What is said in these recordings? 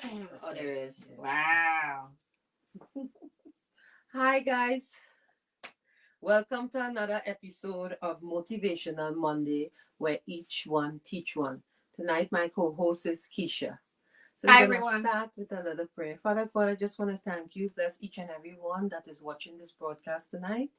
Oh, there is. Yes. Wow. Hi, guys. Welcome to another episode of Motivational Monday, where each one teach one. Tonight, my co-host is Keisha. So Hi, we're going to everyone. start with a little prayer. Father God, I just want to thank you. Bless each and every one that is watching this broadcast tonight.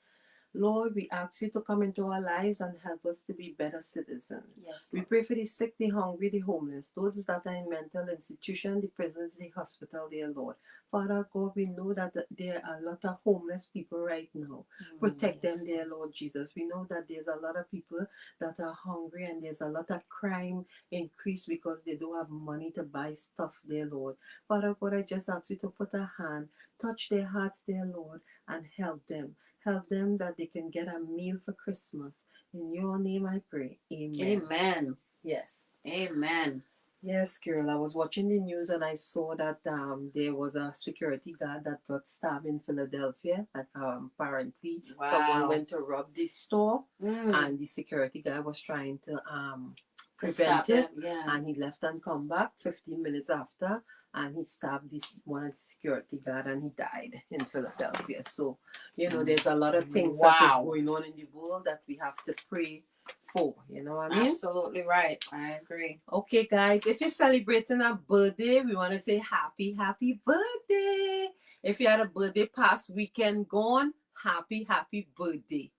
Lord, we ask you to come into our lives and help us to be better citizens. Yes, We Lord. pray for the sick, the hungry, the homeless, those that are in mental institution, the prisons, the hospital, dear Lord. Father God, we know that there are a lot of homeless people right now. Protect them, Yes. dear Lord Jesus. We know that there's a lot of people that are hungry and there's a lot of crime increase because they don't have money to buy stuff, dear Lord. Father God, I just ask you to put a hand, touch their hearts, dear Lord, and help them. Help them that they can get a meal for Christmas. In your name I pray. Amen. Amen. Yes. Amen. Yes, girl. I was watching the news and I saw that there was a security guard that got stabbed in Philadelphia. That apparently someone Wow. went to rob the store and the security guy was trying to prevent it. Yeah. And he left and come back 15 minutes after and he stabbed one of the security guard and he died in Philadelphia. So, there's a lot of things that is going on in the world that we have to pray for. You know what I mean? Absolutely right. I agree. Okay, guys, if you're celebrating a birthday, we want to say happy birthday. If you had a birthday past weekend gone, happy birthday.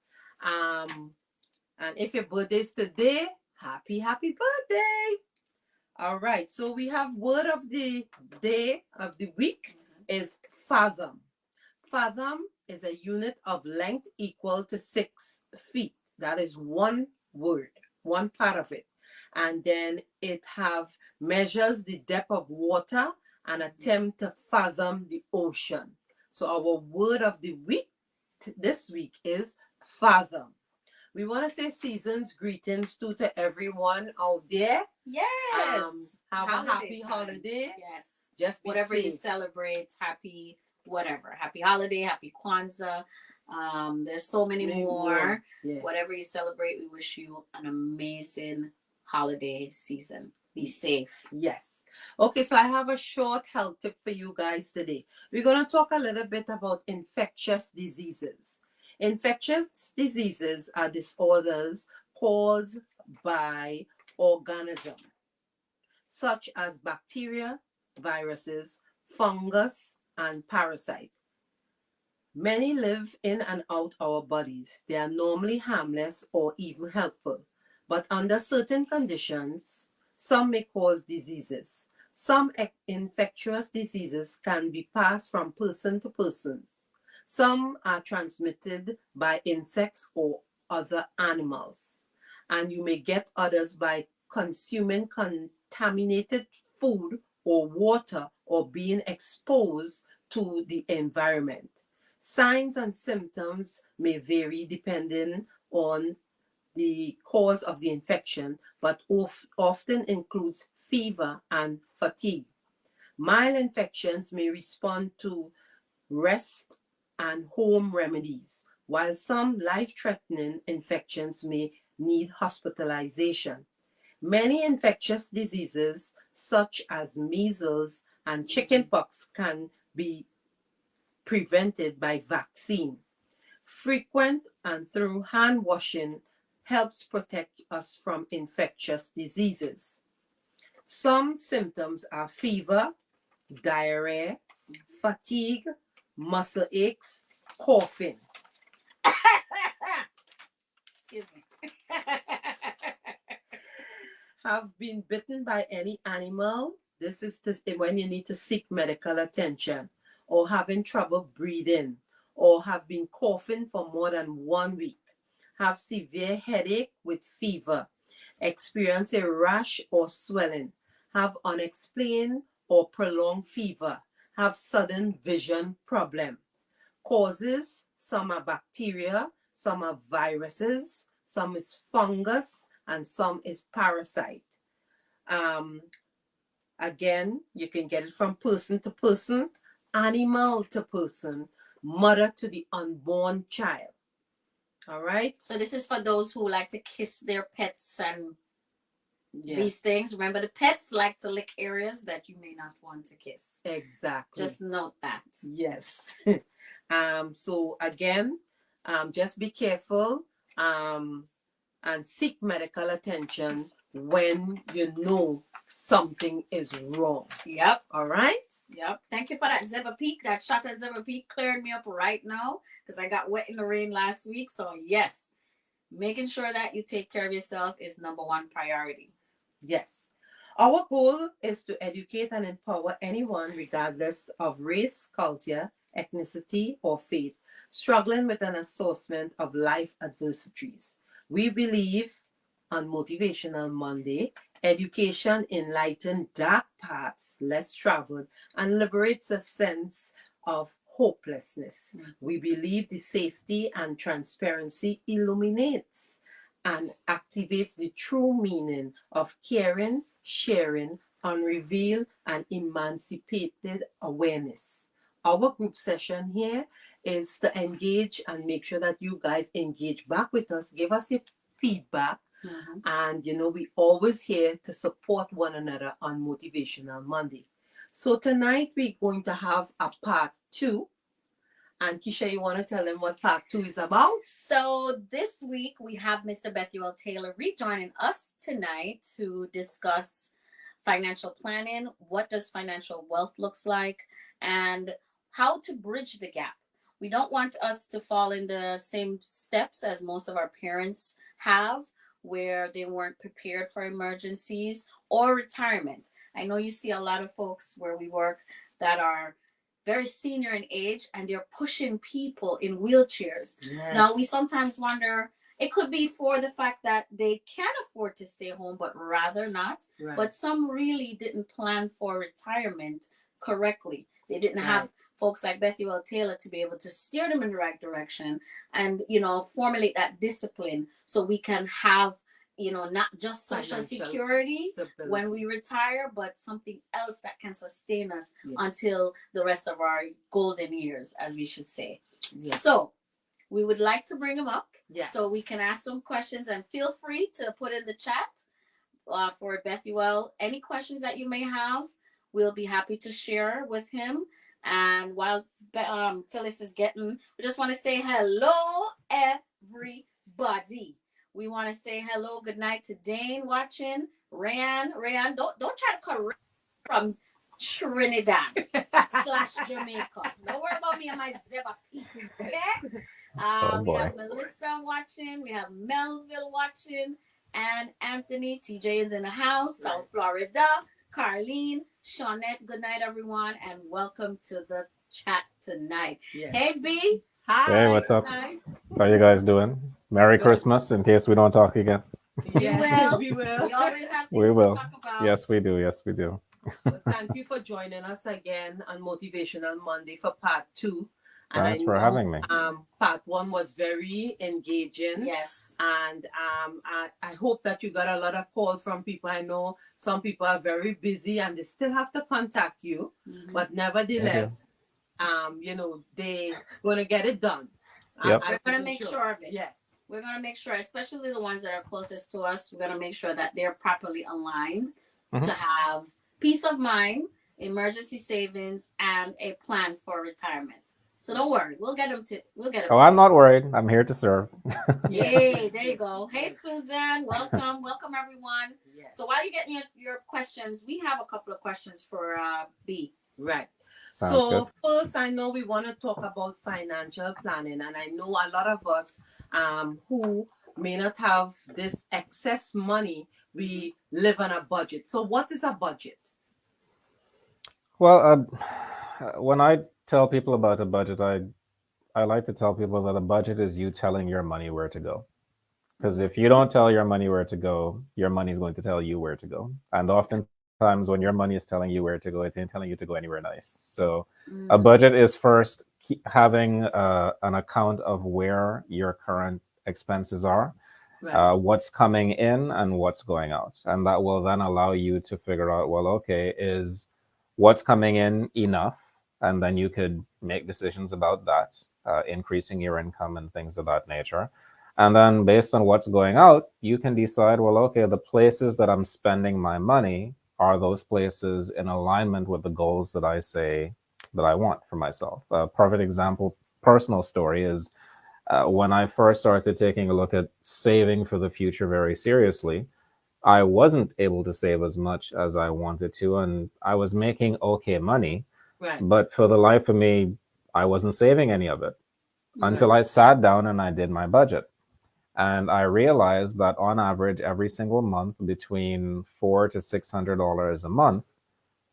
Um, and if your birthday is today, happy birthday. All right, so we have word of the day of the week is fathom. Fathom is a unit of length equal to 6 feet. That is one word, one part of it. And then it have measures the depth of water and attempt to fathom the ocean. So our word of the week this week is fathom. We want to say season's greetings to everyone out there. Yes. Have a happy time. holiday. Yes. Just be Whatever you safe. celebrate, happy whatever. Happy holiday, happy Kwanzaa. There's so many more. Yeah. Whatever you celebrate, we wish you an amazing holiday season. Be safe. Yes. Okay, so I have a short health tip for you guys today. We're going to talk a little bit about infectious diseases. Infectious diseases are disorders caused by organisms such as bacteria, viruses, fungus, and parasites. Many live in and out our bodies. They are normally harmless or even helpful, but under certain conditions, some may cause diseases. Some infectious diseases can be passed from person to person. Some are transmitted by insects or other animals, and you may get others by consuming contaminated food or water or being exposed to the environment. Signs and symptoms may vary depending on the cause of the infection, but often includes fever and fatigue. Mild infections may respond to rest and home remedies, while some life-threatening infections may need hospitalization. Many infectious diseases, such as measles and chickenpox, can be prevented by vaccine. Frequent and through hand washing helps protect us from infectious diseases. Some symptoms are fever, diarrhea, fatigue, muscle aches, coughing. Excuse me. Have been bitten by any animal. This is when you need to seek medical attention, or having trouble breathing, or have been coughing for more than 1 week. Have severe headache with fever. Experience a rash or swelling. Have unexplained or prolonged fever. Have sudden vision problem. Causes, some are bacteria, some are viruses, some is fungus, and some is parasite. Um, Again, you can get it from person to person, animal to person, mother to the unborn child. All right? So this is for those who like to kiss their pets and these things. Remember, the pets like to lick areas that you may not want to kiss. Exactly. Just note that. Yes. So again, just be careful and seek medical attention when you know something is wrong. Yep. All right? Yep. Thank you for that Zebra Peak. That shot at Zebra Peak cleared me up right now because I got wet in the rain last week. So, yes, making sure that you take care of yourself is number one priority. Yes. Our goal is to educate and empower anyone, regardless of race, culture, ethnicity, or faith, struggling with an assortment of life adversities. We believe on Motivational Monday, education enlightens dark paths less traveled and liberates a sense of hopelessness. We believe the safety and transparency illuminates and activates the true meaning of caring, sharing, unrevealed, and emancipated awareness. Our group session here is to engage and make sure that you guys engage back with us, give us your feedback, and we always here to support one another on Motivational Monday. So tonight we're going to have a part 2. And Keisha, you want to tell them what part 2 is about? So this week we have Mr. Bethuel Taylor rejoining us tonight to discuss financial planning, what does financial wealth looks like, and how to bridge the gap. We don't want us to fall in the same steps as most of our parents have, where they weren't prepared for emergencies or retirement. I know you see a lot of folks where we work that are very senior in age and they're pushing people in wheelchairs. Yes. Now, we sometimes wonder, it could be for the fact that they can't afford to stay home, but rather not. Right. But some really didn't plan for retirement correctly. They didn't have folks like Bethuel Taylor to be able to steer them in the right direction and, formulate that discipline so we can have, not just social security stability when we retire, but something else that can sustain us until the rest of our golden years, as we should say. Yes. So we would like to bring him up so we can ask some questions, and feel free to put in the chat for Bethuel any questions that you may have. We'll be happy to share with him. And while Phyllis is getting, we just want to say hello, everybody. We want to say hello, good night to Dane watching. Rayan, don't try to correct from Trinidad / Jamaica. Don't worry about me and my Zebra people, okay? We have Melissa watching. We have Melville watching. And Anthony, TJ is in the house, South Florida. Carlene, Shawnette, good night, everyone, and welcome to the chat tonight. Yes. Hey, B. Hi. Hey, what's up? Hi. How you guys doing? Merry Christmas, in case we don't talk again. Yes, we will. We always have things to talk about. Yes, we do. Yes, we do. Well, thank you for joining us again on Motivational Monday for part 2. And thanks for having me. Part 1 was very engaging. Yes. And I hope that you got a lot of calls from people. I know some people are very busy and they still have to contact you. Mm-hmm. But nevertheless, they're going to get it done. Yep. We're going to make sure of it. Yes. We're going to make sure, especially the ones that are closest to us, we're going to make sure that they're properly aligned to have peace of mind, emergency savings, and a plan for retirement. So don't worry, we'll get them. Oh, I'm not worried. I'm here to serve. Yay! There you go. Hey, Suzanne, welcome everyone. Yes. So while you're getting your questions, we have a couple of questions for B. Right. So first, I know we want to talk about financial planning, and I know a lot of us who may not have this excess money, we live on a budget. So what is a budget? Well, when I tell people about a budget, I like to tell people that a budget is you telling your money where to go. Because if you don't tell your money where to go, your money is going to tell you where to go. And oftentimes when your money is telling you where to go, it ain't telling you to go anywhere nice. So a budget is first having an account of where your current expenses are, what's coming in and what's going out. And that will then allow you to figure out, well, okay, is what's coming in enough? And then you could make decisions about that, increasing your income and things of that nature. And then based on what's going out, you can decide, well, okay, the places that I'm spending my money, are those places in alignment with the goals that I say that I want for myself? A perfect example, personal story, is when I first started taking a look at saving for the future very seriously, I wasn't able to save as much as I wanted to, and I was making okay money, Right. but for the life of me, I wasn't saving any of it until Right. I sat down and I did my budget. And I realized that on average, every single month, between $400 to $600 a month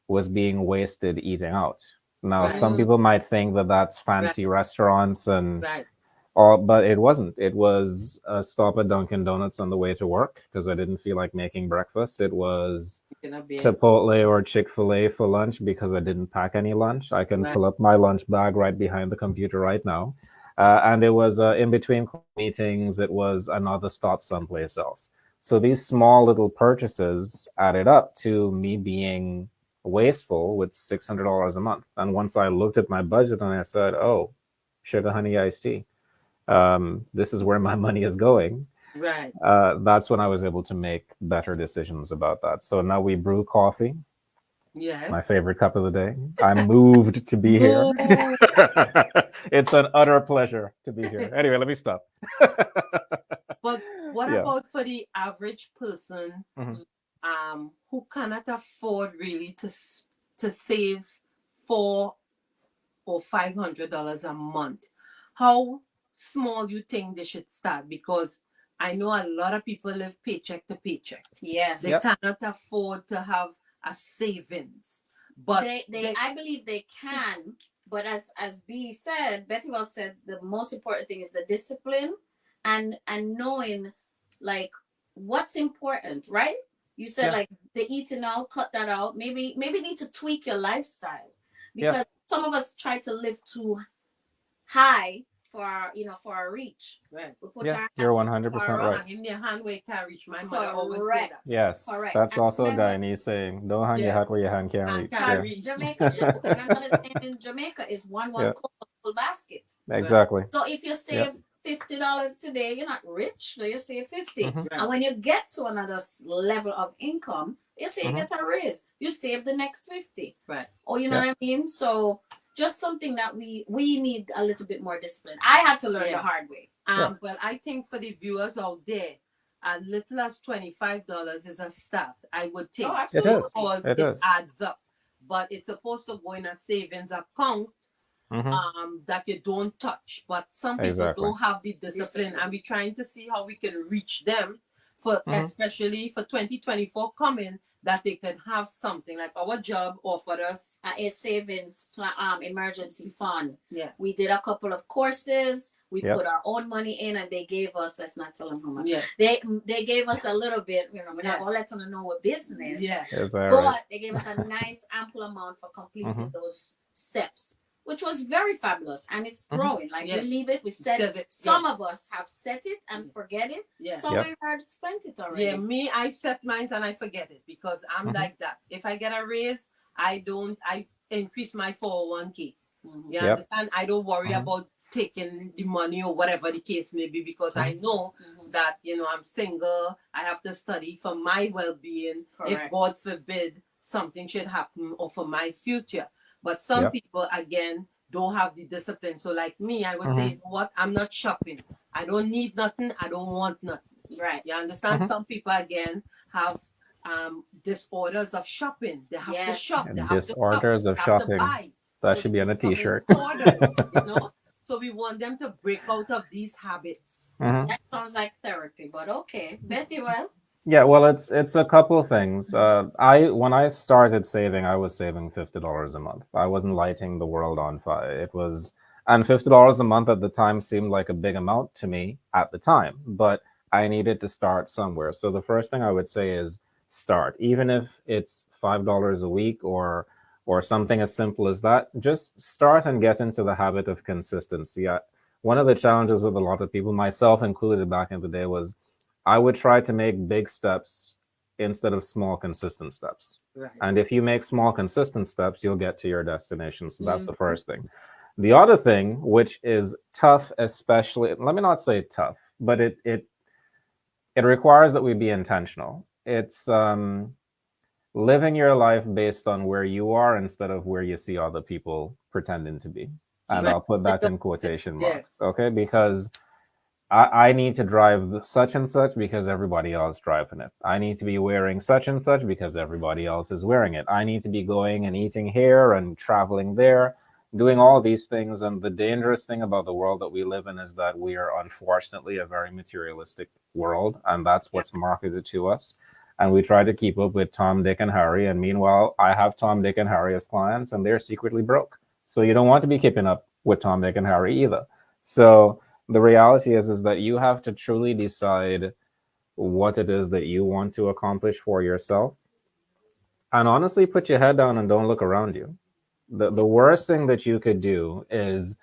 was being wasted eating out. Now, Right. some people might think that that's Right. fancy restaurants and Right. all, but it wasn't. It was a stop at Dunkin' Donuts on the way to work because I didn't feel like making breakfast. It was Chipotle or Chick-fil-A for lunch because I didn't pack any lunch. I can Right. pull up my lunch bag right behind the computer right now. And it was in between meetings, it was another stop someplace else. So these small little purchases added up to me being wasteful with $600 a month. And once I looked at my budget and I said, oh, sugar honey iced tea, this is where my money is going. Right. That's when I was able to make better decisions about that. So now we brew coffee, Yes. my favorite cup of the day. I'm moved to be here. It's an utter pleasure to be here. Anyway, let me stop. But what Yeah. about for the average person Mhm. who cannot afford really to save $400 or $500 a month? How small you think they should start? Because I know a lot of people live paycheck to paycheck. Yes. They Yep. cannot afford to have a savings. But they I believe they can, but as B said, Bethuel said, the most important thing is the discipline and knowing like what's important, right? You said Yeah. like the eating out, cut that out. Maybe need to tweak your lifestyle Yeah. because some of us try to live too high for our, for our reach. right. We put Yeah, our you're hands 100% far up. right. Hang in their hand where you can't reach. My mother always say Correct. that. Yes, Correct. that's And also a remember, Guyanese saying, don't hang your hat Yes. where your hand can't Hand reach. can't Yeah. reach. Jamaica too. And another saying in Jamaica is one Yeah. coat of full basket. Exactly. So if you Yep. save $50 today, you're not rich. So you save 50. Mhm. And when you get to another level of income, you say you Mhm. get a raise. You save the next 50. Right. Oh, you know Yeah. what I mean? So just something that we need a little bit more discipline. I had to learn Yeah. the hard way. Yeah. Well, I think for the viewers out there, as little as $25 is a start, I would think. Oh, It absolutely. is. Because It it is. adds up. But it's supposed to go in a savings account Mhm. that you don't touch. But some people Exactly. don't have the discipline, and we're trying to see how we can reach them for Mhm. especially for 2024 coming, that they can have something like our job offered us. A savings emergency fund. Yeah. We did a couple of courses. We Yep. put our own money in, and they gave us. Let's not tell them how much. Yes. They gave us a little bit. We're not Yeah. gonna let them know what business. Yeah. Is that But right? they gave us a nice ample amount for completing Mhm. those steps, which was very fabulous, and it's Mhm. growing. Like Yes. we leave it, we set Says it. some of us have set it and forget it. Yeah. Some Yep. have already spent it already. Yeah, me, I've set mine and I forget it because I'm Mhm. like that. If I get a raise, I increase my 401k. Mhm. You Yep. understand? I don't worry Mhm. about taking the money or whatever the case may be because I know Mhm. that, I'm single. I have to study for my well-being. If Correct. God forbid something should happen or for my future. But some Yep. people, again, don't have the discipline. So like me, I would say, Mhm. you know what? I'm not shopping. I don't need nothing. I don't want nothing. Right. You understand? Mhm. Some people again have disorders of shopping. They have to Yes. shop. They have to shop. Disorders of They have to shopping. buy. That So should they be on a become t-shirt. hoarders. So we want them to break out of these habits. Mhm. That sounds like therapy, but okay. Bethuel. Yeah, well, it's a couple of things. When I started saving, I was saving $50 a month. I wasn't lighting the world on fire. And $50 a month at the time seemed like a big amount to me at the time, but I needed to start somewhere. So the first thing I would say is start, even if it's $5 a week or something as simple as that. Just start and get into the habit of consistency. One of the challenges with a lot of people, myself included, back in the day was I would try to make big steps instead of small, consistent steps. Right. And if you make small, consistent steps, you'll get to your destination. So that's Mhm. the first thing. The other thing, which is tough, especially, let me not say tough, but it requires that we be intentional. It's living your life based on where you are instead of where you see other people pretending to be. And Right. I'll put that in quotation marks, Yes. okay? Because I need to drive such and such because everybody else driving it. I need to be wearing such and such because everybody else is wearing it. I need to be going and eating here and traveling there, doing all these things. And the dangerous thing about the world that we live in is that we are unfortunately a very materialistic world, and that's what's marketed to us. And we try to keep up with Tom, Dick, and Harry. And meanwhile, I have Tom, Dick, and Harry as clients, and they're secretly broke. So you don't want to be keeping up with Tom, Dick, and Harry either. So the reality is that you have to truly decide what it is that you want to accomplish for yourself, and honestly put your head down and don't look around you. The worst thing that you could do is,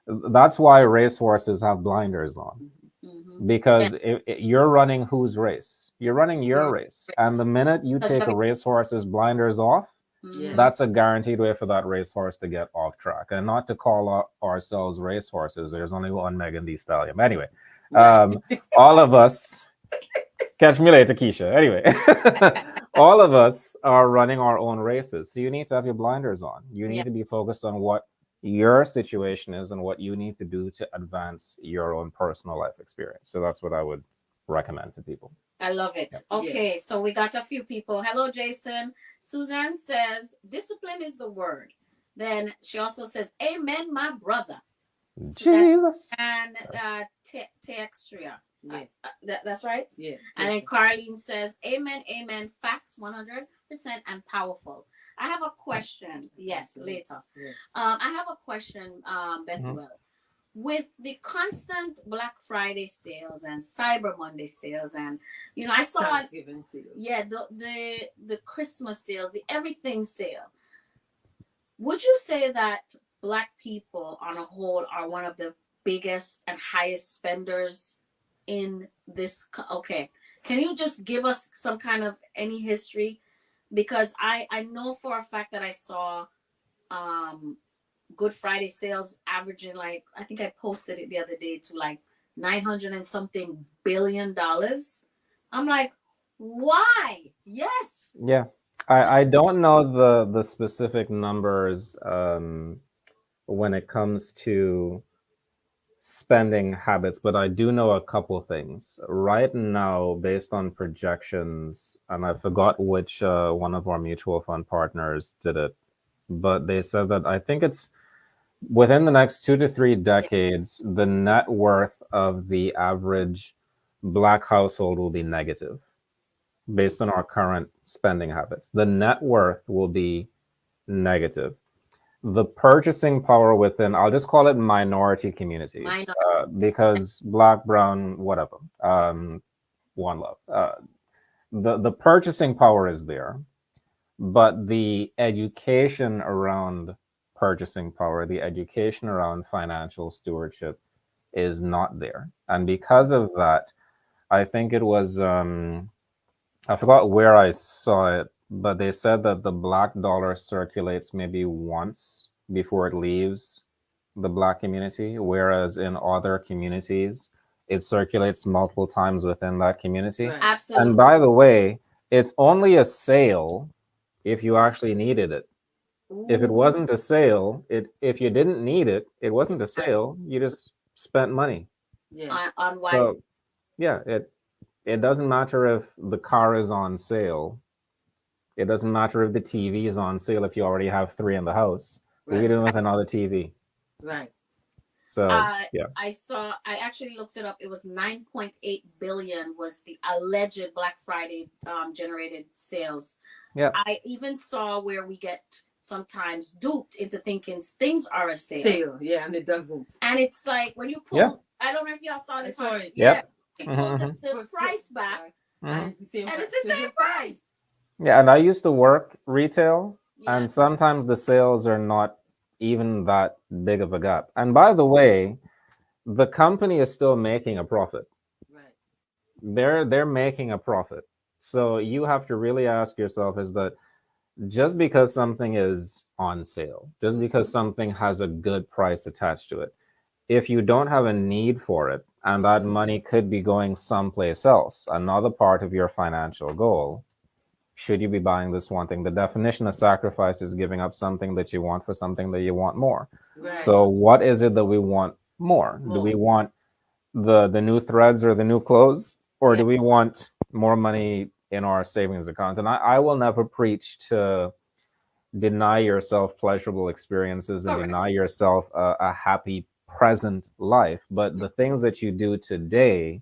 that's why racehorses have blinders on, Mm-hmm. because you're running whose race? You're running your race, and the minute you take a racehorse's blinders off, Mm-hmm. that's a guaranteed way for that racehorse to get off track. And not to call ourselves racehorses, there's only one Megan Thee Stallion. Anyway, all of us, catch me later, Keisha. Anyway, all of us are running our own races. So you need to have your blinders on. You need to be focused on what your situation is and what you need to do to advance your own personal life experience. So that's what I would recommend to people. I love it. Okay, so we got a few people. Hello, Jason. Suzanne says, discipline is the word. Then she also says, amen, my brother. Jesus. And Textria. Yeah. That's right? Yeah. And then Carlene says, amen, amen, facts 100% and powerful. I have a question. Yes, later. Yeah. I have a question, Bethuel. With the constant Black Friday sales and Cyber Monday sales, and I saw Thanksgiving sales. Yeah, the Christmas sales, the everything sale. Would you say that Black people on a whole are one of the biggest and highest spenders in this? Okay, can you just give us some kind of any history? Because I know for a fact that I saw Good Friday sales averaging, like, I think I posted it the other day, to like 900 and something $billion. I'm like, why? Yes. Yeah. I don't know the specific numbers when it comes to spending habits, but I do know a couple things right now based on projections, and I forgot which one of our mutual fund partners did it, but they said that I think it's within the next 2 to 3 decades, the net worth of the average Black household will be negative based on our current spending habits. The net worth will be negative. The purchasing power within, I'll just call it minority communities, because Black, brown, whatever, one love. The purchasing power is there, but the education around purchasing power, the education around financial stewardship is not there. And because of that, I think it was, I forgot where I saw it, but they said that the Black dollar circulates maybe once before it leaves the Black community, whereas in other communities, it circulates multiple times within that community. Right. Absolutely. And by the way, it's only a sale if you actually needed it. If it wasn't a sale, if you didn't need it, it wasn't a sale. You just spent money. Yeah. Unwise. So, yeah, it doesn't matter if the car is on sale. It doesn't matter if the TV is on sale if you already have 3 in the house. What are you doing with another TV? Right. So, yeah. I actually looked it up. It was 9.8 billion was the alleged Black Friday generated sales. Yeah. I even saw where we get sometimes duped into thinking things are a sale. Yeah, and it doesn't. And it's like when you pull, I don't know if y'all saw this one. Yeah. You pull the price back, and it's the same price. Yeah, and I used to work retail, and sometimes the sales are not even that big of a gap. And by the way, the company is still making a profit. Right. They're making a profit. So you have to really ask yourself, is that just because something is on sale, just because something has a good price attached to it, if you don't have a need for it and that money could be going someplace else, another part of your financial goal. Should you be buying this one thing? The definition of sacrifice is giving up something that you want for something that you want more. Right. So what is it that we want more? Do we want the new threads or the new clothes, or do we want more money in our savings account? And I will never preach to deny yourself pleasurable experiences and deny yourself a happy present life, but the things that you do today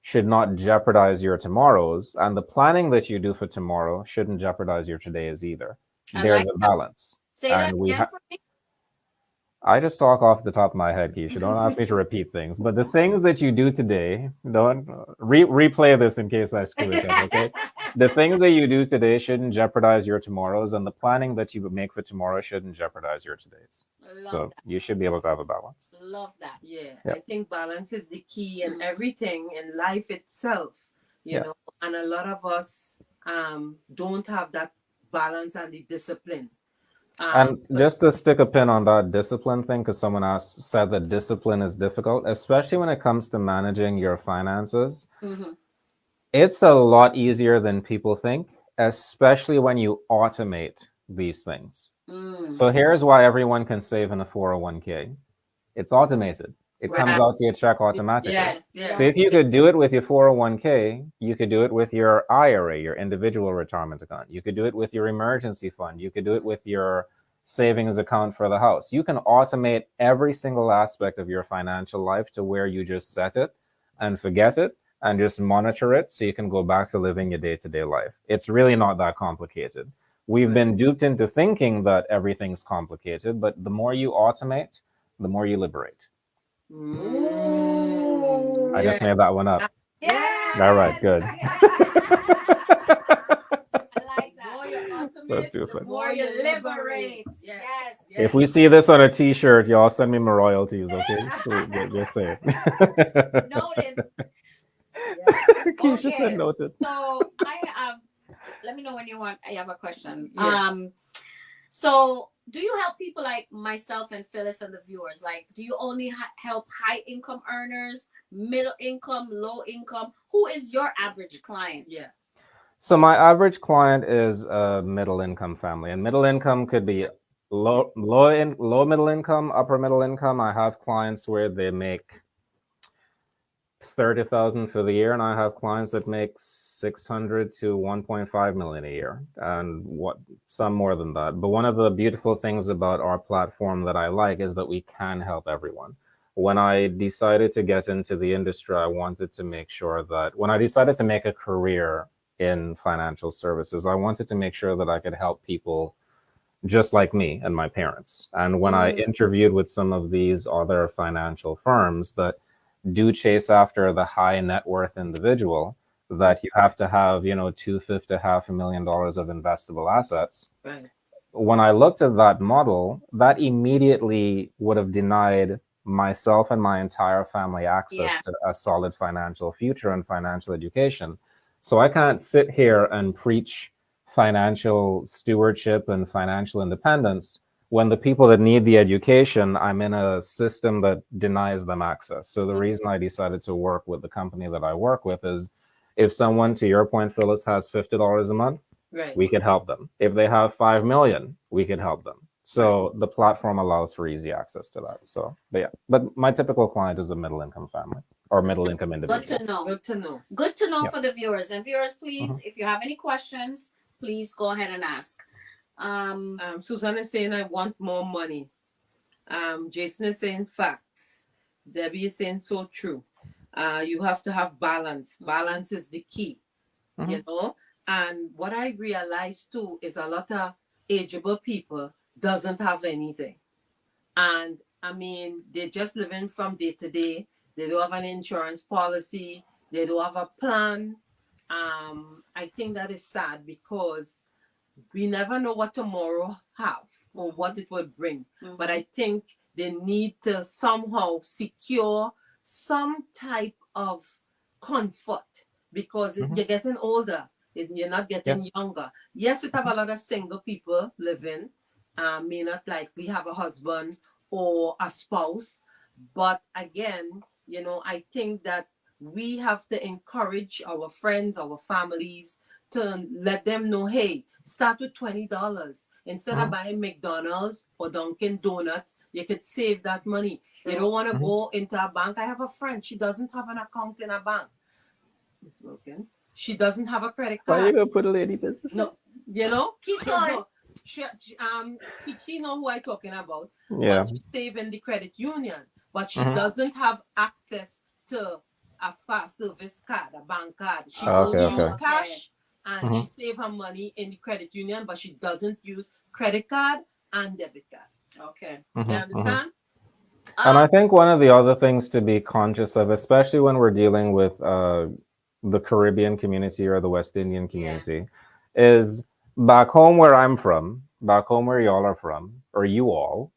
should not jeopardize your tomorrows, and the planning that you do for tomorrow shouldn't jeopardize your todays either. There's a balance. Say that And we again for me. I just talk off the top of my head, Keisha. Don't ask me to repeat things. But the things that you do today, don't replay this in case I screw it up, okay? The things that you do today shouldn't jeopardize your tomorrows, and the planning that you make for tomorrow shouldn't jeopardize your todays. So you should be able to have a balance. Love that. Yeah, I think balance is the key in everything in life itself, you know, and a lot of us don't have that balance and the discipline. And just to stick a pin on that discipline thing, because someone said that discipline is difficult, especially when it comes to managing your finances. It's a lot easier than people think, especially when you automate these things. So here's why everyone can save in a 401k. It's automated. It comes out to your check automatically. So if you could do it with your 401k, you could do it with your IRA, your individual retirement account. You could do it with your emergency fund. You could do it with your savings account for the house. You can automate every single aspect of your financial life to where you just set it and forget it and just monitor it so you can go back to living your day-to-day life. It's really not that complicated. We've been duped into thinking that everything's complicated, but the more you automate, the more you liberate. I just made that one up. All right, good. That's beautiful. The more you liberate. Yes. If we see this on a T-shirt, y'all send me my royalties, okay? Just say it. Noted. Keisha said noted. So I have. Let me know when you want. I have a question. So do you help people like myself and Phyllis and the viewers? Like, do you only help high income earners, middle income, low income? Who is your average client? Yeah. So my average client is a middle income family, and middle income could be low middle income, upper middle income. I have clients where they make 30,000 for the year, and I have clients that make 600 to 1.5 million a year, and some more than that. But one of the beautiful things about our platform that I like is that we can help everyone. When I decided to get into the industry, I wanted to make sure that when I decided to make a career in financial services, I wanted to make sure that I could help people just like me and my parents. And when I interviewed with some of these other financial firms that do chase after the high net worth individual, that you have to have, $250,000 to $500,000 of investable assets. Right. When I looked at that model, that immediately would have denied myself and my entire family access to a solid financial future and financial education. So I can't sit here and preach financial stewardship and financial independence when the people that need the education, I'm in a system that denies them access. So the reason I decided to work with the company that I work with is if someone, to your point, Phyllis, has $50 a month, we could help them. If they have 5 million, we could help them. So the platform allows for easy access to that. So, but my typical client is a middle income family or middle income individual. Good to know. Good to know. Good to know for the viewers. And viewers, please, if you have any questions, please go ahead and ask. Susan is saying, I want more money. Jason is saying facts. Debbie is saying so true. You have to have balance. Balance is the key, you know. And what I realized too is a lot of ageable people doesn't have anything. And I mean, they're just living from day to day. They don't have an insurance policy. They don't have a plan. I think that is sad because we never know what tomorrow have or what it will bring. But I think they need to somehow secure some type of comfort because you're getting older. You're not getting younger. Yes, it have a lot of single people living. May not likely have a husband or a spouse. But again, I think that we have to encourage our friends, our families, to let them know, hey, start with $20. Instead of Mhm. buying McDonald's or Dunkin' Donuts, you could save that money. True. You don't want to Mhm. go into a bank. I have a friend, she doesn't have an account in a bank. Miss Wilkins. She doesn't have a credit Why you card. gonna put a lady business in? No, you know, Keep going. she know who I talking about, Yeah. but she save in the credit union, but she Mhm. Wow. doesn't have access to a fast service card, a bank card. She Okay. only Okay. use Oh, okay. cash, and she Mhm. save her money in the credit union, but she doesn't use credit card and debit card. Okay. You Mhm. Mhm. understand? And I Um, think one of the other things to be conscious of, especially when we're dealing with the Caribbean community or the West Indian yeah. community, is back home where I'm from, back home where y'all are from, or you all,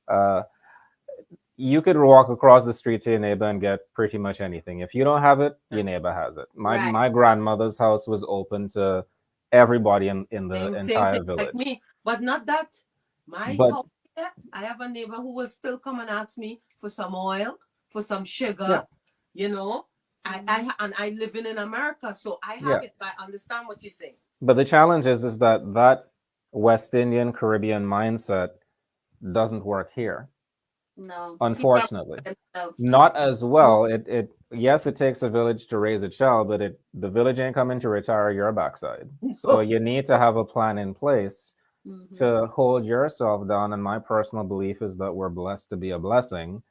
you could walk across the street to your neighbor and get pretty much anything. If you don't have it, your neighbor has it. My Right. my grandmother's house was open to everybody in the Same thing entire like village. me, but not that. My But house here, I have a neighbor who will still come and ask me for some oil, for some yeah, sugar, you know. Mhm. I living in America, so I yeah. have it. I understand what you're saying. But the challenge is that that West Indian Caribbean mindset doesn't work here, No. People are unfortunately. for themselves. Not as No, well. It yes, it takes a village to raise a child, but the village ain't coming to retire your backside. So no. you need to have a plan in place Hmm. to hold yourself down. And my personal belief is that we're blessed to be a blessing.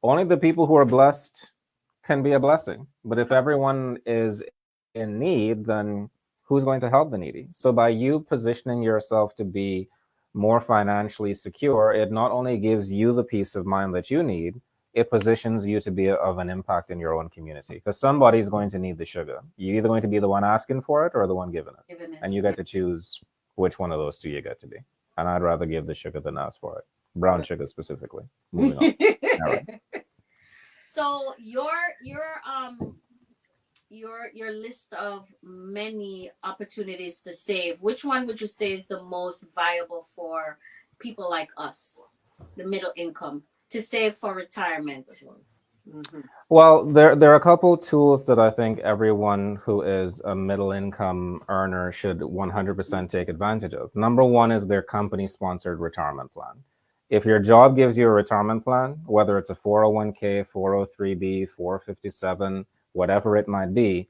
Only the people who are blessed can be a blessing. But if everyone is in need, then who's going to help the needy? So by you positioning yourself to be more financially secure, it not only gives you the peace of mind that you need, it positions you to be of an impact in your own community because somebody's going to need the sugar. You're either going to be the one asking for it or the one giving it. Given And it. you Yeah. get to choose which one of those two you get to be. And I'd rather give the sugar than ask for it. Brown sugar specifically. Moving on. All right. So your list of many opportunities to save, which one would you say is the most viable for people like us, the middle income, to save for retirement? Mhm. Well, there are a couple tools that I think everyone who is a middle income earner should 100% take advantage of. Number one is their company sponsored retirement plan. If your job gives you a retirement plan, whether it's a 401k, 403b, 457, whatever it might be,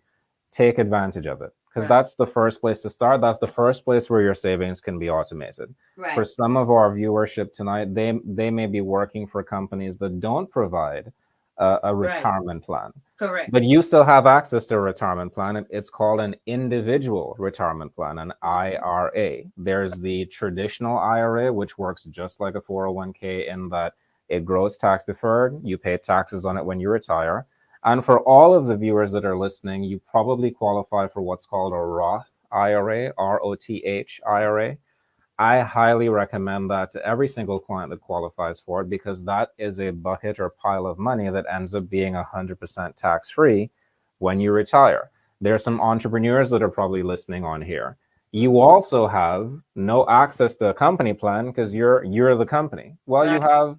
take advantage of it because Right. that's the first place to start. That's the first place where your savings can be automated. For Right. some of our viewership tonight, they may be working for companies that don't provide a Right. retirement plan. Correct. But you still have access to a retirement plan. It's called an individual retirement plan, an Mhm. IRA. There's the traditional IRA, which works just like a 401k in that it grows tax deferred. You pay taxes on it when you retire. And for all of the viewers that are listening, you probably qualify for what's called a Roth IRA, ROTH IRA. I highly recommend that to every single client that qualifies for it because that is a bucket or pile of money that ends up being 100% tax free when you retire. There are some entrepreneurs that are probably listening on here. You also have no access to a company plan because you're the company. Well, you Right. have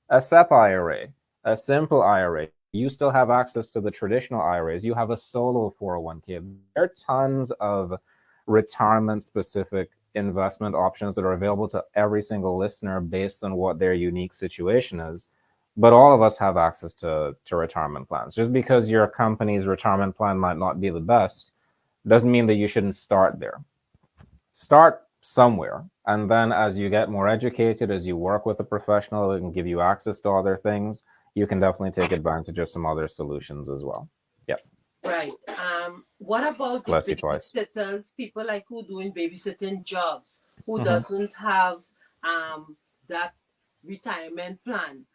a SEP IRA, a simple IRA. You still have access to the traditional IRAs. You have a solo 401k. There are tons of retirement specific investment options that are available to every single listener based on what their unique situation is. But all of us have access to retirement plans. Just because your company's retirement plan might not be the best doesn't mean that you shouldn't start there. Start somewhere. And then as you get more educated, as you work with a professional that can give you access to other things, you can definitely take advantage of some other solutions as well. Yep. Right. What about the Bless you twice. babysitters, people like who doing babysitting jobs, who Hmm. doesn't have that retirement plan,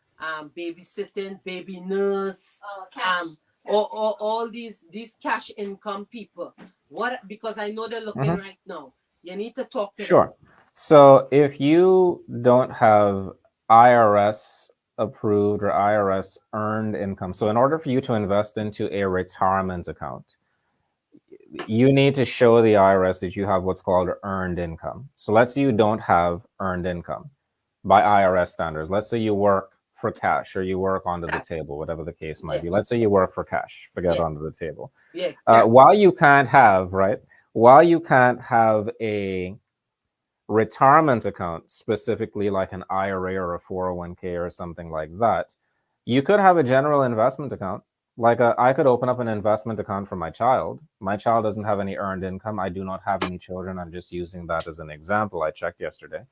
babysitting, baby nurse, Oh, cash. all these cash income people. What because I know they're looking Hmm. right now. You need to talk to them. Sure. So if you don't have IRS approved or IRS earned income, so in order for you to invest into a retirement account, you need to show the IRS that you have what's called earned income. So let's say you don't have earned income by IRS standards. Let's say you work for cash or you work under the table, whatever the case might Yeah. be. Let's say you work for cash, forget Yeah. under the table. Yeah. While you can't have, right? While you can't have a retirement account, specifically like an IRA or a 401k or something like that, you could have a general investment account. Like I could open up an investment account for my child. My child doesn't have any earned income. I do not have any children. I'm just using that as an example. I checked yesterday.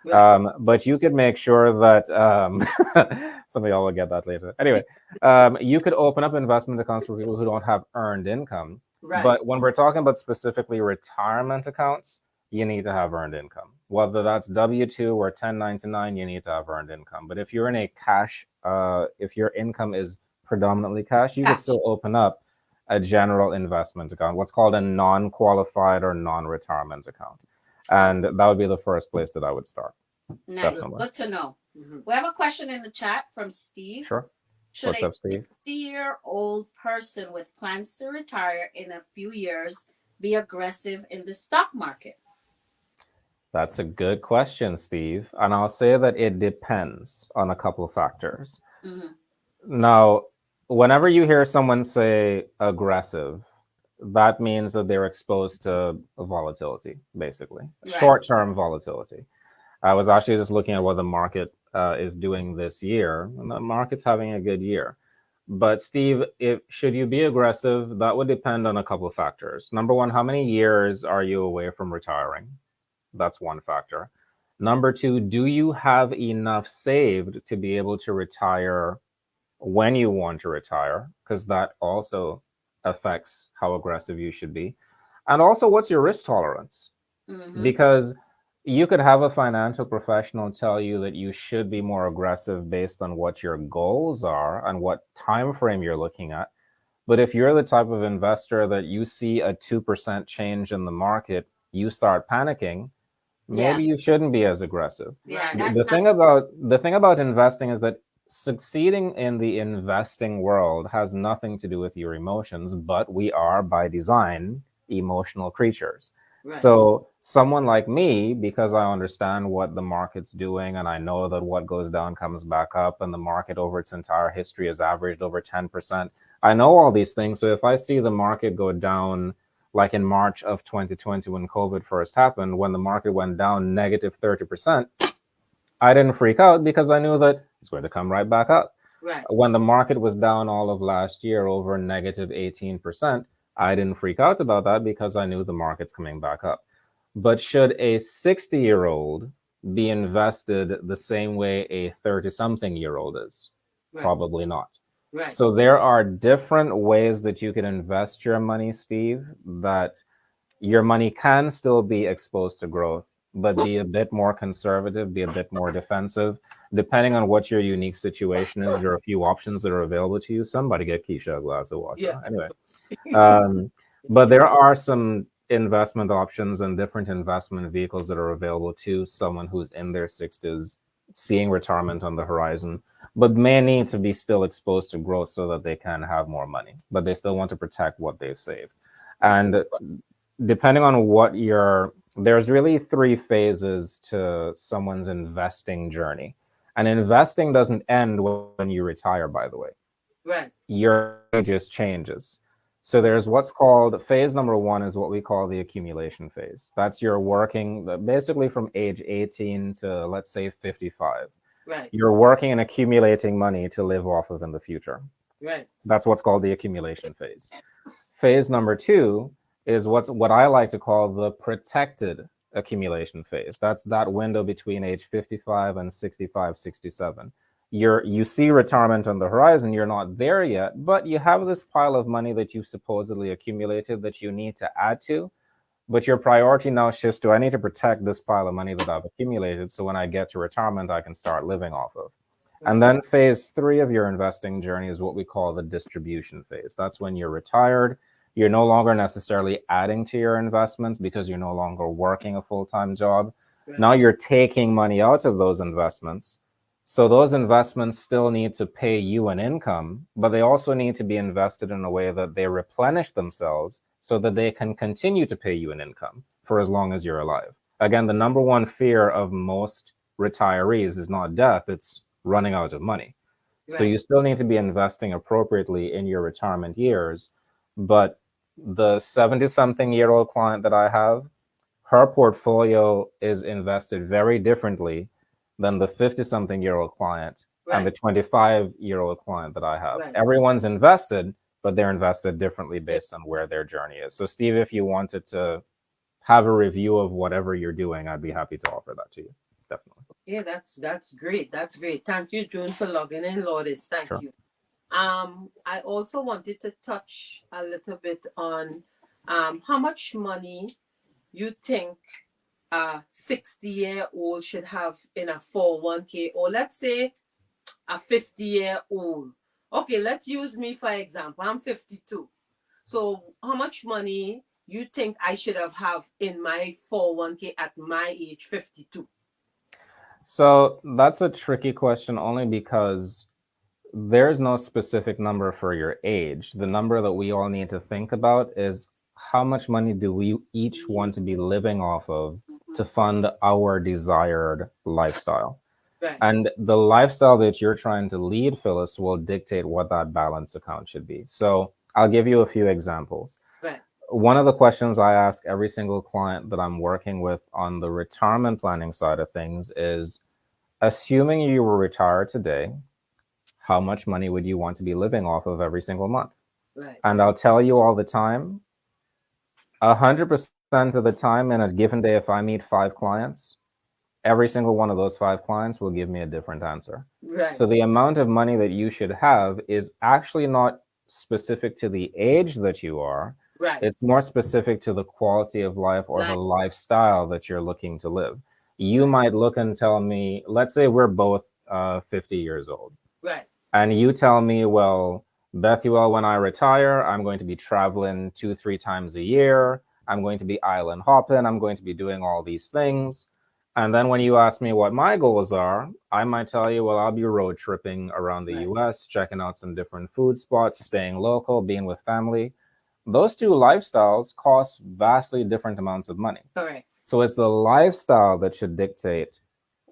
But you could make sure that some of y'all will get that later. Anyway, you could open up investment accounts for people who don't have earned income. Right. But when we're talking about specifically retirement accounts, you need to have earned income. Whether that's W-2 or 1099, you need to have earned income. But if you're in a cash, if your income is predominantly cash, you could still open up a general investment account, what's called a non-qualified or non-retirement account. And that would be the first place that I would start. Nice. Definitely. Good to know. Mhm. We have a question in the chat from Steve. Sure. Should What's a up, Steve? 60-year-old person with plans to retire in a few years be aggressive in the stock market? That's a good question, Steve. And I'll say that it depends on a couple of factors. Mhm. Now, whenever you hear someone say aggressive, that means that they're exposed to volatility, basically, Right. short-term volatility. I was actually just looking at what the market is doing this year, and the market's having a good year. But Steve, should you be aggressive, that would depend on a couple of factors. Number one, how many years are you away from retiring? That's one factor. Number two, do you have enough saved to be able to retire when you want to retire? Because that also affects how aggressive you should be. And also, what's your risk tolerance? Mhm. Because you could have a financial professional tell you that you should be more aggressive based on what your goals are and what time frame you're looking at. But if you're the type of investor that you see a 2% change in the market, you start panicking, maybe you shouldn't be as aggressive. Yeah, Right. that's The not thing about investing is that succeeding in the investing world has nothing to do with your emotions, but we are by design emotional creatures. Right. So someone like me, because I understand what the market's doing and I know that what goes down comes back up, and the market over its entire history has averaged over 10%. I know all these things. So if I see the market go down, like in March of 2020 when COVID first happened, when the market went down negative 30%, I didn't freak out because I knew that it's going to come right back up. Right. When the market was down all of last year over negative 18%, I didn't freak out about that because I knew the market's coming back up. But should a 60-year-old be invested the same way a 30-something-year-old is? Right. Probably not. Right. So there are different ways that you can invest your money, Steve, that your money can still be exposed to growth, but be a bit more conservative, be a bit more defensive. Depending on what your unique situation is, there are a few options that are available to you. Somebody get Keisha a glass of water. Yeah. Anyway, but there are some investment options and different investment vehicles that are available to someone who's in their 60s, seeing retirement on the horizon, but may need to be still exposed to growth so that they can have more money, but they still want to protect what they've saved. And depending on what there's really three phases to someone's investing journey. And investing doesn't end when you retire, by the way. Right. Your just changes. So there's what's called phase number one is what we call the accumulation phase. That's your working basically from age 18 to let's say 55. Right. You're working and accumulating money to live off of in the future. Right. That's what's called the accumulation phase. Phase number two is what I like to call the protected accumulation phase. That's that window between age 55 and 65, 67. You see retirement on the horizon, you're not there yet, but you have this pile of money that you've supposedly accumulated that you need to add to. But your priority now shifts to, I need to protect this pile of money that I've accumulated so when I get to retirement, I can start living off of. And then phase three of your investing journey is what we call the distribution phase. That's when you're retired. You're no longer necessarily adding to your investments because you're no longer working a full-time job. Right. Now you're taking money out of those investments. So those investments still need to pay you an income, but they also need to be invested in a way that they replenish themselves so that they can continue to pay you an income for as long as you're alive. Again, the number one fear of most retirees is not death, it's running out of money. So Right. you still need to be investing appropriately in your retirement years. But the 70 something year old client that I have, her portfolio is invested very differently than the 50 something year old client and the Right. 25-year-old client that I have. Right. Everyone's invested, but they're invested differently Yeah. based on where their journey is. So, Steve, if you wanted to have a review of whatever you're doing, I'd be happy to offer that to you. Definitely. Yeah, that's great. That's great. Thank you, June, for logging in, Lourdes. Thank Sure. you. I also wanted to touch a little bit on how much money you think a 60-year-old should have in a 401k, or let's say a 50-year-old. Okay, let's use me for example. I'm 52. So how much money you think I should have in my 401k at my age, 52? So that's a tricky question only because there's no specific number for your age. The number that we all need to think about is how much money do we each want to be living off of to fund our desired lifestyle? Right. And the lifestyle that you're trying to lead, Phyllis, will dictate what that balance account should be. So I'll give you a few examples. Right. One of the questions I ask every single client that I'm working with on the retirement planning side of things is, assuming you were retired today, how much money would you want to be living off of every single month? Right. And I'll tell you all the time, 100% of the time in a given day, if I meet 5 clients, every single one of those 5 clients will give me a different answer. Right. So the amount of money that you should have is actually not specific to the age that you are. Right. It's more specific to the quality of life or the lifestyle that you're looking to live. You might look and tell me, let's say we're both 50 years old. Right. And you tell me, well, Bethuel, when I retire, I'm going to be traveling 2-3 times a year. I'm going to be island hopping. I'm going to be doing all these things. And then when you ask me what my goals are, I might tell you, well, I'll be road tripping around the Right. US, checking out some different food spots, staying local, being with family. Those two lifestyles cost vastly different amounts of money. Correct. So it's the lifestyle that should dictate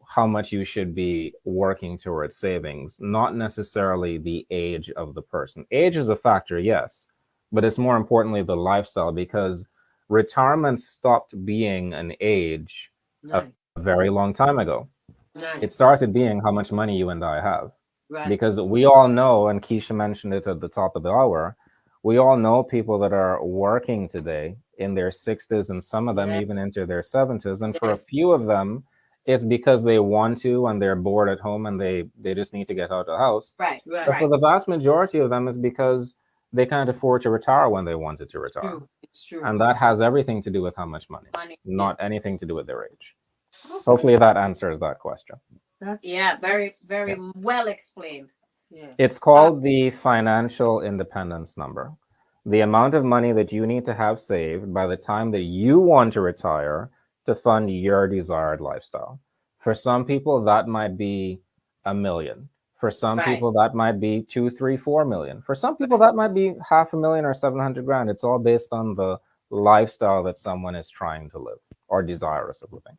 how much you should be working towards savings, not necessarily the age of the person. Age is a factor, yes, but it's more importantly the lifestyle, because retirement stopped being an age Nice. a very long time ago. Nice. It started being how much money you and I have. Right. Because we all know, and Keisha mentioned it at the top of the hour, we all know people that are working today in their 60s and some of them Yeah. even into their 70s. And for a Yes. few of them, it's because they want to and they're bored at home and they just need to get out of the house. Right. Right. But for the vast majority of them, it's because they can't afford to retire when they wanted to retire. True. It's true. And that has everything to do with how much money, Money. not anything to do with their age. Hopefully that answers that question. Yeah, very well explained. Yeah. It's called the financial independence number. The amount of money that you need to have saved by the time that you want to retire to fund your desired lifestyle. For some people, that might be $1 million. For some Right. people, that might be 2, 3, 4 million. For some people, that might be $500,000 or 700 grand. It's all based on the lifestyle that someone is trying to live or desirous of living.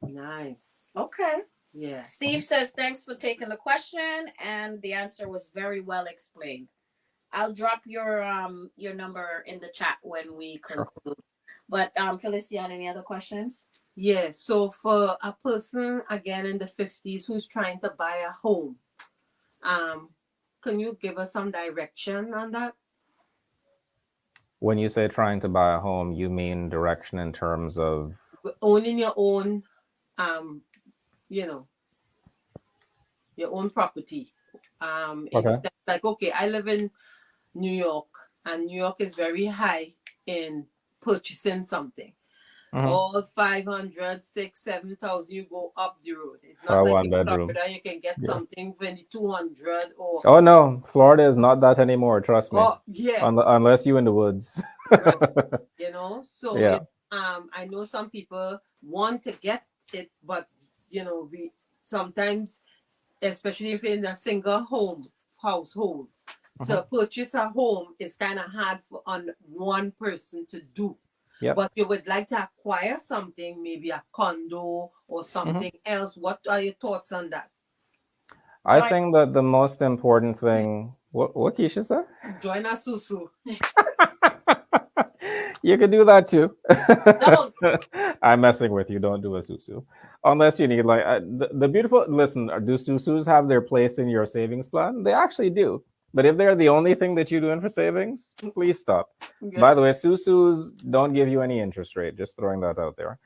Nice. Okay. Yeah. Steve says, thanks for taking the question, and the answer was very well explained. I'll drop your number in the chat when we conclude. But Phyllis, you had any other questions? Yeah. So for a person again in the 50s who's trying to buy a home, can you give us some direction on that? When you say trying to buy a home, you mean direction in terms of owning your own, your own property. Okay. It's like, okay, I live in New York, and New York is very high in purchasing something. All 500, 6,000, 7,000, you go up the road. It's not like in Florida you can get something for 200 or. Oh no, Florida is not that anymore. Trust me. Oh yeah. Unless you in the woods. Right. So yeah. I know some people want to get it, but we sometimes, especially if in a single household, to purchase a home is kind of hard on one person to do. Yep. But you would like to acquire something, maybe a condo or something else. What are your thoughts on that? I think that the most important thing. What Keisha said? Join us, Susu. You could do that too. Don't. I'm messing with you. Don't do a susu. Unless you need like the beautiful. Listen, do susus have their place in your savings plan? They actually do. But if they're the only thing that you're doing for savings, please stop. Yeah. By the way, susus don't give you any interest rate. Just throwing that out there.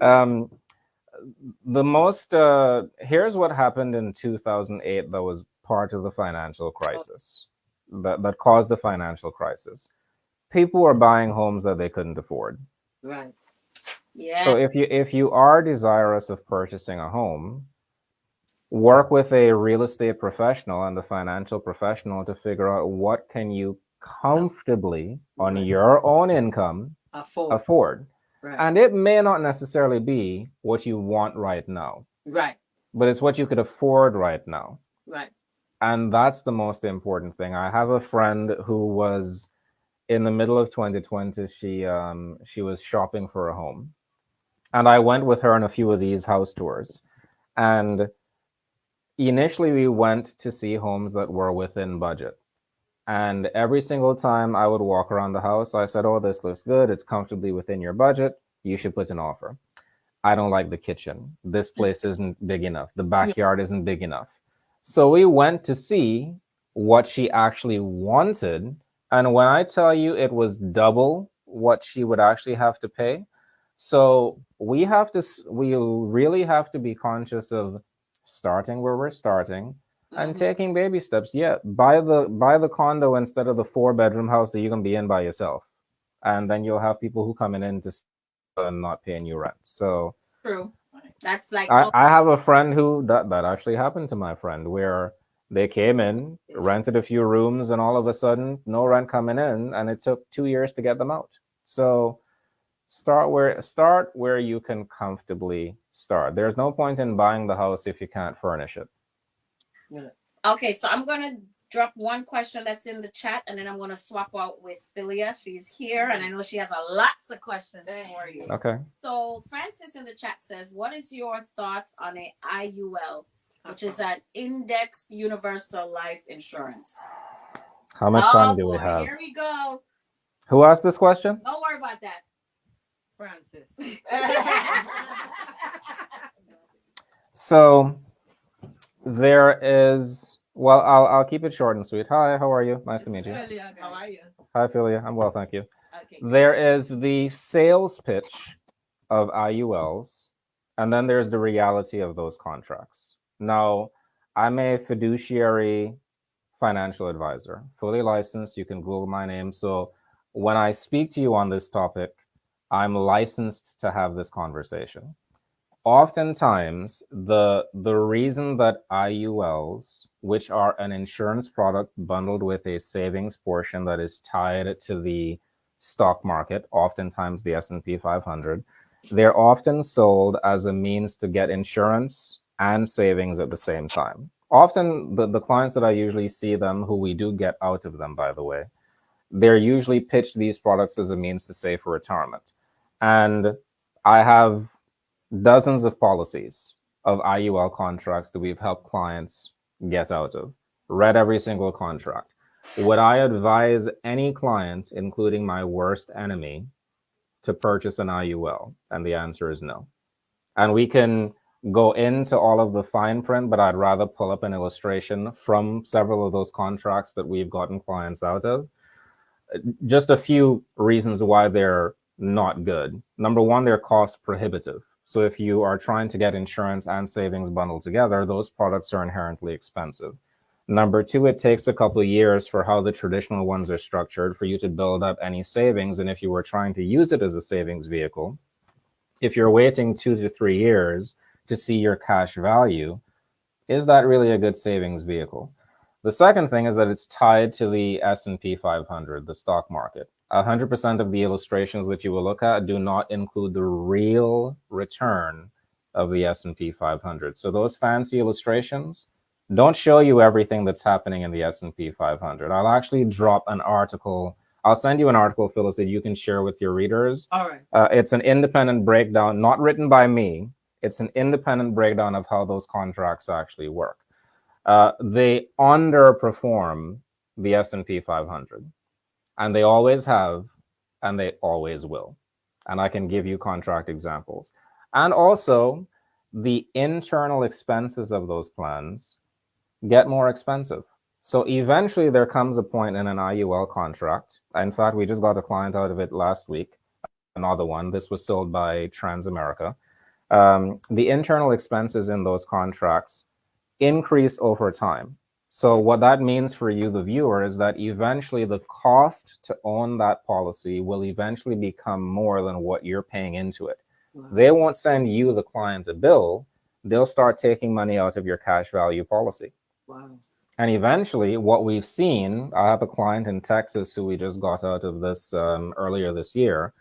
Um, the most here's what happened in 2008 that was part of the financial crisis that caused the financial crisis. People were buying homes that they couldn't afford. Right. Yeah. So if you are desirous of purchasing a home, work with a real estate professional and a financial professional to figure out what can you comfortably on Right. your own income afford. Right. And it may not necessarily be what you want right now, Right. but it's what you could afford right now. Right. And that's the most important thing. I have a friend who was in the middle of 2020. She was shopping for a home, and I went with her on a few of these house tours. And initially, we went to see homes that were within budget. And every single time I would walk around the house, I said, "Oh, this looks good. It's comfortably within your budget. You should put an offer." I don't like the kitchen. This place isn't big enough. The backyard isn't big enough. So we went to see what she actually wanted. And when I tell you it was double what she would actually have to pay. So we really have to be conscious of starting where we're starting and taking baby steps. Yeah, buy the condo instead of the 4-bedroom house that you can be in by yourself. And then you'll have people who coming in to and not paying you rent. So True. That's like I have a friend who that actually happened to my friend where they came in, rented a few rooms, and all of a sudden no rent coming in, and it took 2 years to get them out. So start where you can comfortably start. There's no point in buying the house if you can't furnish it. Okay, so I'm gonna drop one question that's in the chat, and then I'm gonna swap out with Philia. She's here, and I know she has lots of questions for you. Okay. So Francis in the chat says, "What is your thoughts on a IUL, which is an indexed universal life insurance?" How much time do we boy, have? Here we go. Who asked this question? Don't worry about that. Francis. So there is. Well, I'll keep it short and sweet. Hi, how are you? Nice to meet you. How are you? Hi, Philia. I'm well, thank you. Okay. There is the sales pitch of IULs, and then there's the reality of those contracts. Now, I'm a fiduciary financial advisor, fully licensed. You can Google my name. So when I speak to you on this topic, I'm licensed to have this conversation. Oftentimes, the reason that IULs, which are an insurance product bundled with a savings portion that is tied to the stock market, oftentimes the S&P 500, they're often sold as a means to get insurance and savings at the same time. Often, the clients that I usually see them, who we do get out of them, by the way, they're usually pitched these products as a means to save for retirement. And I have dozens of policies of IUL contracts that we've helped clients get out of. Read every single contract. Would I advise any client, including my worst enemy, to purchase an IUL? And the answer is no. And we can go into all of the fine print, but I'd rather pull up an illustration from several of those contracts that we've gotten clients out of. Just a few reasons why they're not good. Number one, they're cost prohibitive. So if you are trying to get insurance and savings bundled together, those products are inherently expensive. Number two, it takes a couple of years for how the traditional ones are structured for you to build up any savings. And if you were trying to use it as a savings vehicle, if you're waiting 2 to 3 years to see your cash value, is that really a good savings vehicle? The second thing is that it's tied to the S&P 500, the stock market. 100% of the illustrations that you will look at do not include the real return of the S&P 500. So those fancy illustrations don't show you everything that's happening in the S&P 500. I'll actually drop an article. I'll send you an article, Phyllis, that you can share with your readers. All right. It's an independent breakdown, not written by me. It's an independent breakdown of how those contracts actually work. they underperform the S&P 500, and they always have, and they always will. And I can give you contract examples. And also, the internal expenses of those plans get more expensive. So eventually there comes a point in an IUL contract. In fact, we just got a client out of it last week, another one. This was sold by Transamerica. The internal expenses in those contracts increase over time. So what that means for you, the viewer, is that eventually the cost to own that policy will eventually become more than what you're paying into it. Wow. They won't send you, the client, a bill. They'll start taking money out of your cash value policy. Wow. And eventually, what we've seen, I have a client in Texas who we just got out of this earlier this year.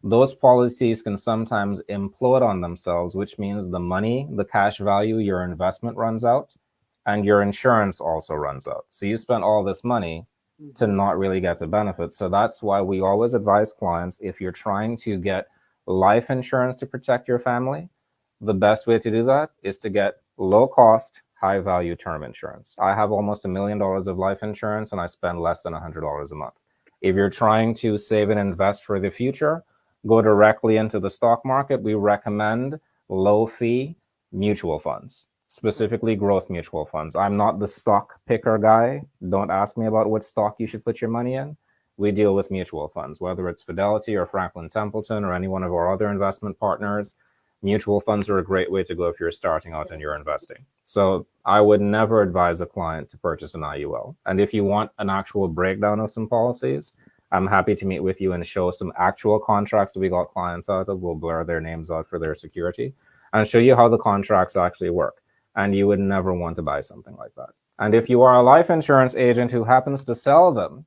Those policies can sometimes implode on themselves, which means the money, the cash value, your investment runs out, and your insurance also runs out. So you spent all this money to not really get the benefit. So that's why we always advise clients, if you're trying to get life insurance to protect your family, the best way to do that is to get low cost, high value term insurance. I have almost $1 million of life insurance and I spend less than $100 a month. If you're trying to save and invest for the future, go directly into the stock market. We recommend low fee mutual funds, specifically growth mutual funds. I'm not the stock picker guy. Don't ask me about what stock you should put your money in. We deal with mutual funds, whether it's Fidelity or Franklin Templeton or any one of our other investment partners. Mutual funds are a great way to go if you're starting out and you're investing. So I would never advise a client to purchase an IUL. And if you want an actual breakdown of some policies, I'm happy to meet with you and show some actual contracts that we got clients out of. We'll blur their names out for their security and show you how the contracts actually work. And you would never want to buy something like that. And if you are a life insurance agent who happens to sell them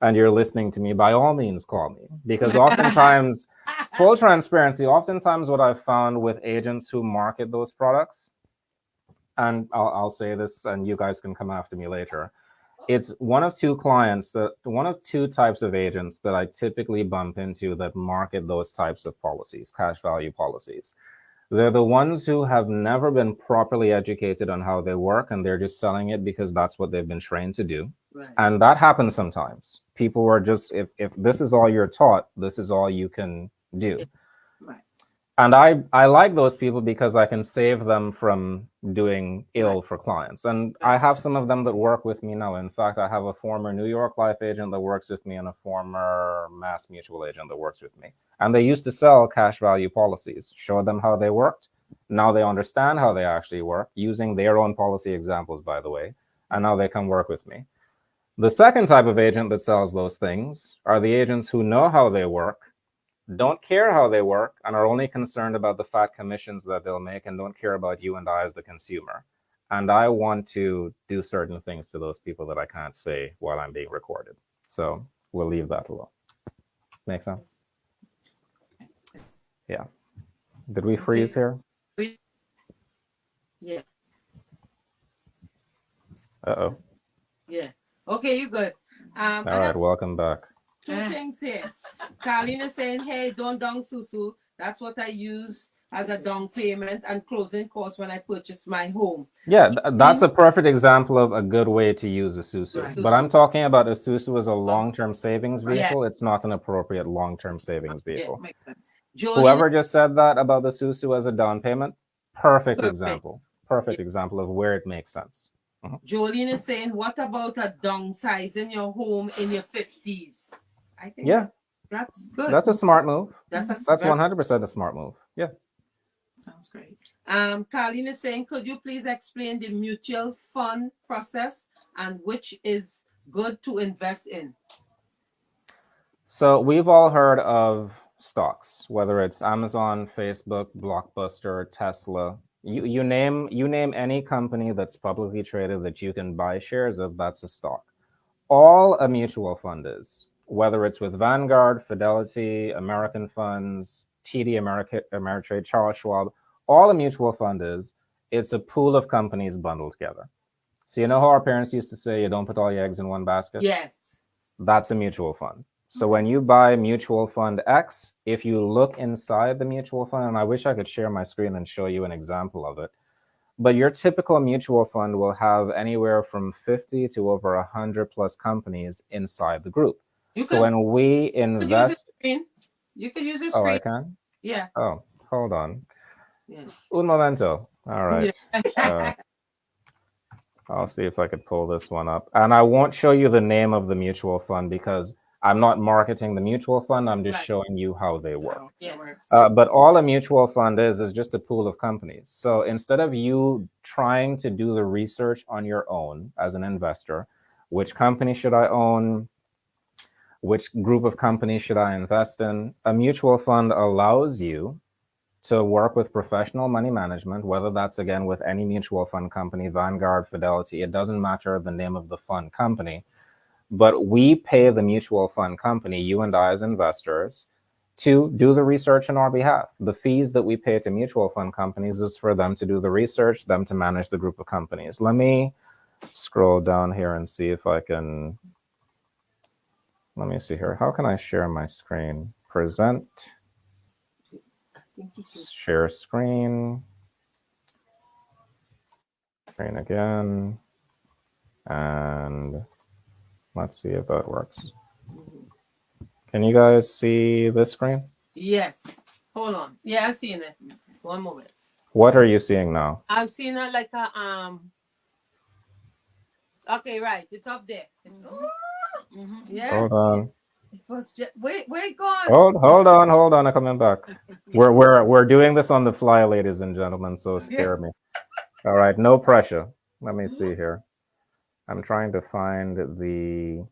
and you're listening to me, by all means call me. Because oftentimes, full transparency, oftentimes what I've found with agents who market those products, and I'll say this and you guys can come after me later, it's one of two types of agents that I typically bump into that market those types of policies, cash value policies. They're the ones who have never been properly educated on how they work, and they're just selling it because that's what they've been trained to do. Right. And that happens sometimes. People are just, if this is all you're taught, this is all you can do. Right. And I like those people because I can save them from doing ill for clients. And I have some of them that work with me now. In fact, I have a former New York life agent that works with me and a former Mass Mutual agent that works with me. And they used to sell cash value policies, show them how they worked. Now they understand how they actually work, using their own policy examples, by the way. And now they come work with me. The second type of agent that sells those things are the agents who know how they work, don't care how they work, and are only concerned about the fat commissions that they'll make and don't care about you and I as the consumer. And I want to do certain things to those people that I can't say while I'm being recorded. So we'll leave that alone. Make sense? Yeah. Did we freeze here? Yeah. Uh-oh. Yeah. Okay, you good. All right, welcome back. Two things here. Carlene is saying, hey, don't down Susu. That's what I use as a down payment and closing costs when I purchase my home. Yeah, that's a perfect example of a good way to use a Susu. Right. But I'm talking about a Susu as a long-term savings vehicle. Yeah. It's not an appropriate long-term savings vehicle. Yeah, makes sense. Whoever just said that about the Susu as a down payment, perfect example. Perfect example of where it makes sense. Jolene is saying, what about a downsizing your home in your 50s? I think that's good. That's a smart move. That's 100% a smart move. Yeah. Sounds great. Carlene is saying, could you please explain the mutual fund process and which is good to invest in? So we've all heard of stocks, whether it's Amazon, Facebook, Blockbuster, Tesla. You name any company that's publicly traded that you can buy shares of, that's a stock. All a mutual fund is, whether it's with Vanguard, Fidelity, American Funds, TD Ameritrade, Charles Schwab, all a mutual fund is, it's a pool of companies bundled together. So you know how our parents used to say, you don't put all your eggs in one basket? Yes. That's a mutual fund. So when you buy mutual fund X, if you look inside the mutual fund, and I wish I could share my screen and show you an example of it, But your typical mutual fund will have anywhere from 50 to over 100 plus companies inside the group. You So could, when we use a invest, screen. You could use a oh, I screen. can. Yeah. Oh, hold on. Yeah. Un momento. All right. Yeah. I'll see if I could pull this one up. And I won't show you the name of the mutual fund because I'm not marketing the mutual fund. I'm just Right. showing you how they work. Yes. But all a mutual fund is just a pool of companies. So instead of you trying to do the research on your own as an investor, which company should I own? Which group of companies should I invest in? A mutual fund allows you to work with professional money management, whether that's again with any mutual fund company, Vanguard, Fidelity, it doesn't matter the name of the fund company, but we pay the mutual fund company, you and I as investors, to do the research on our behalf. The fees that we pay to mutual fund companies is for them to do the research, them to manage the group of companies. Let me scroll down here and see if I can, let me see here. How can I share my screen? Present. Share screen. Screen again. And let's see if that works. Can you guys see this screen? Yes. Hold on. Yeah, I've seen it. One moment. What are you seeing now? I've seen it like a Okay, right. It's up there. Yeah. Hold on. It was just wait, gone. Hold on. I'm coming back. We're doing this on the fly, ladies and gentlemen. So spare me. All right, no pressure. Let me see here. I'm trying to find the.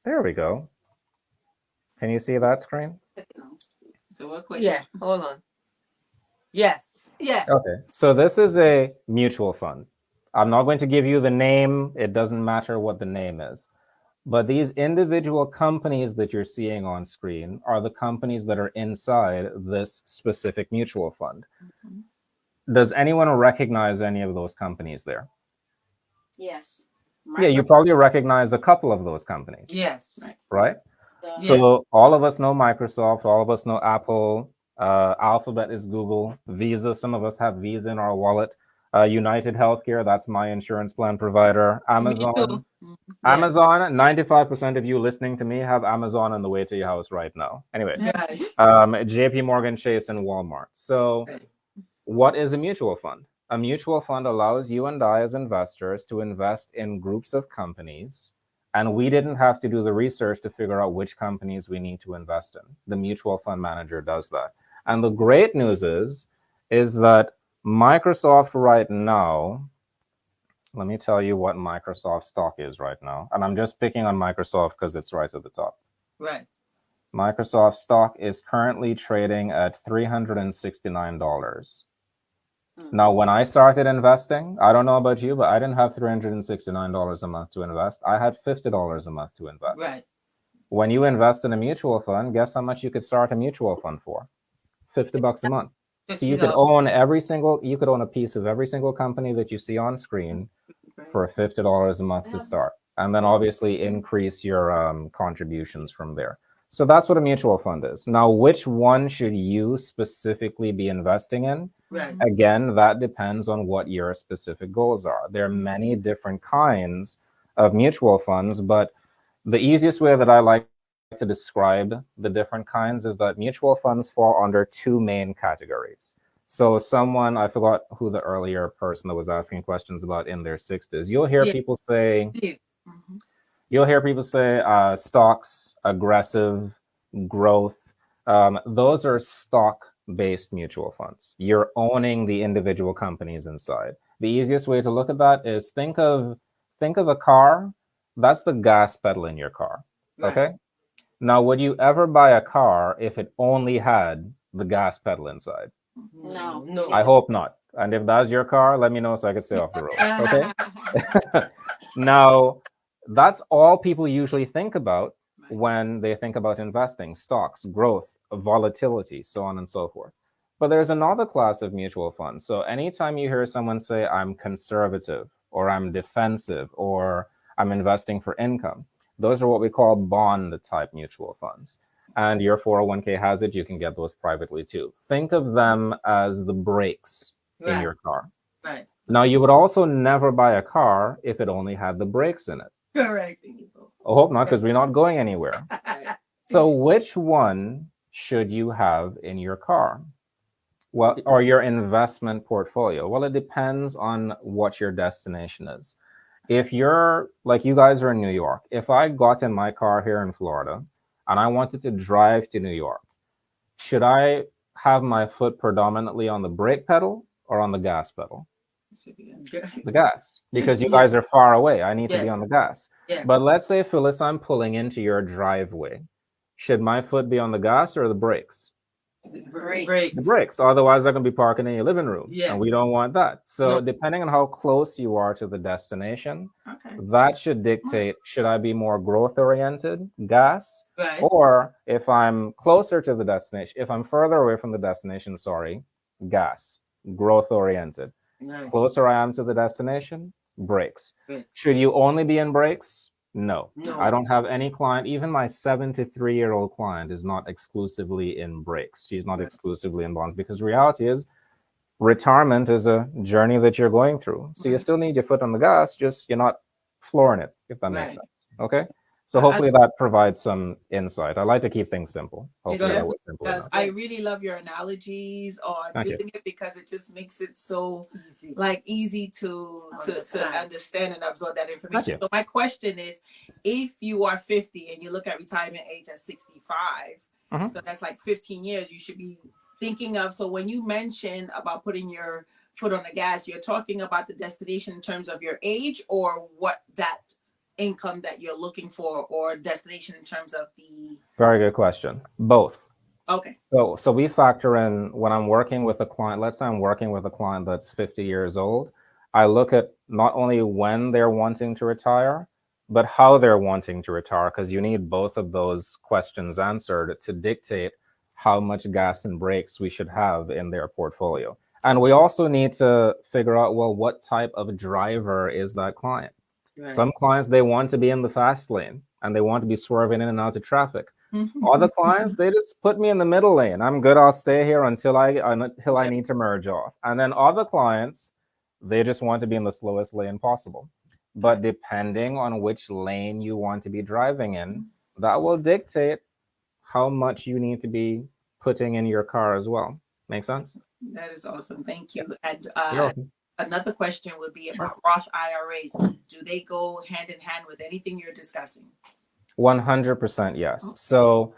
There we go. Can you see that screen? So we're quick. Yeah. Hold on. Yes. Yeah. Okay. So this is a mutual fund. I'm not going to give you the name. It doesn't matter what the name is. But these individual companies that you're seeing on screen are the companies that are inside this specific mutual fund. Does anyone recognize any of those companies there? Yes. Yeah, you probably recognize a couple of those companies. Yes. Right? Yes. So all of us know Microsoft, all of us know Apple, Alphabet is Google, Visa, some of us have Visa in our wallet, United Healthcare, that's my insurance plan provider, Amazon. Yeah. Amazon, 95% of you listening to me have Amazon on the way to your house right now. Anyway, Yes. JP Morgan Chase and Walmart. So what is a mutual fund? A mutual fund allows you and I as investors to invest in groups of companies, and we didn't have to do the research to figure out which companies we need to invest in. The mutual fund manager does that. And the great news is that Microsoft right now, let me tell you what Microsoft stock is right now. And I'm just picking on Microsoft because it's right at the top. Right. Microsoft stock is currently trading at $369. Now, when I started investing, I don't know about you, but I didn't have $369 a month to invest. I had $50 a month to invest. Right. When you invest in a mutual fund, guess how much you could start a mutual fund for? $50 a month. So you could own you could own a piece of every single company that you see on screen for $50 a month to start. And then obviously increase your contributions from there. So that's what a mutual fund is. Now, which one should you specifically be investing in? Right. Again, that depends on what your specific goals are. There are many different kinds of mutual funds, but the easiest way that I like to describe the different kinds is that mutual funds fall under two main categories. So someone, I forgot who the earlier person that was asking questions about in their 60s, you'll hear people say, stocks, aggressive, growth. Those are stock-based mutual funds. You're owning the individual companies inside. The easiest way to look at that is think of a car. That's the gas pedal in your car. Okay. Now, would you ever buy a car if it only had the gas pedal inside? No. I hope not. And if that's your car, let me know so I can stay off the road. Okay. Now, that's all people usually think about when they think about investing: stocks, growth, volatility, so on and so forth. But there's another class of mutual funds. So anytime you hear someone say, I'm conservative, or I'm defensive, or I'm investing for income, those are what we call bond type mutual funds. And your 401k has it, you can get those privately too. Think of them as the brakes in Right. your car. Right. Now, you would also never buy a car if it only had the brakes in it. Correct. I hope not, because we're not going anywhere. So, which one should you have in your car? Well, or your investment portfolio? Well, it depends on what your destination is. If you're like you guys are in New York, if I got in my car here in Florida and I wanted to drive to New York, should I have my foot predominantly on the brake pedal or on the gas pedal? The gas, because you Yeah. guys are far away. I need to be on Yes. the gas. Yes. But let's say, Phyllis, I'm pulling into your driveway. Should my foot be on the gas or the brakes? Brakes. The brakes. Otherwise, they're going to be parking in your living room. Yes. And we don't want that. So, No. depending on how close you are to the destination, Okay. that should dictate should I be more growth oriented, gas, Right. or if I'm closer to the destination, if I'm further away from the destination, sorry, gas, growth oriented. Nice. Closer I am to the destination, brakes. Brakes. Should you only be in brakes? No. No. I don't have any client, even my 73-year-old client is not exclusively in brakes. She's not exclusively in bonds, because reality is retirement is a journey that you're going through. So you still need your foot on the gas, just you're not flooring it, if that makes Right. sense. Okay? So hopefully that provides some insight. I like to keep things simple. Hopefully that was simple Because enough. I really love your analogies on Thank you. using it, because it just makes it so Easy. easy to understand and absorb that Thank information. you. So my question is, if you are 50 and you look at retirement age at 65, Mhm. so that's like 15 years, you should be thinking of. So when you mention about putting your foot on the gas, you're talking about the destination in terms of your age, or what that income that you're looking for, or destination in terms of the Very good question. Both. okay. So we factor in when I'm working with a client, let's say I'm working with a client that's 50 years old, I look at not only when they're wanting to retire, but how they're wanting to retire, because you need both of those questions answered to dictate how much gas and brakes we should have in their portfolio. And we also need to figure out, well, what type of driver is that client? Right. Some clients, they want to be in the fast lane and they want to be swerving in and out of traffic. Other clients, they just put me in the middle lane. I'm good. I'll stay here until I need to merge off. And then other clients, they just want to be in the slowest lane possible. But depending on which lane you want to be driving in, that will dictate how much you need to be putting in your car as well. Make sense? That is awesome. Thank you. And You're welcome. another question would be Sure. about Roth IRAs. Do they go hand in hand with anything you're discussing? 100% yes. So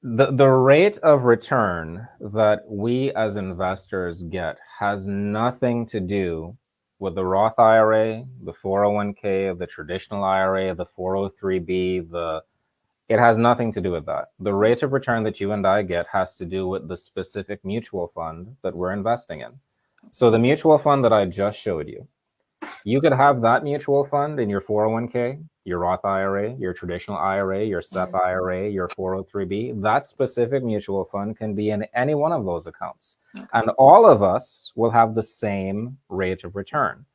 the rate of return that we as investors get has nothing to do with the Roth IRA, the 401k, the traditional IRA, the 403b, it has nothing to do with that. The rate of return that you and I get has to do with the specific mutual fund that we're investing in. So the mutual fund that I just showed you, you could have that mutual fund in your 401k, your Roth IRA, your traditional IRA, your SEP IRA, your 403b. That specific mutual fund can be in any one of those accounts. And all of us will have the same rate of return.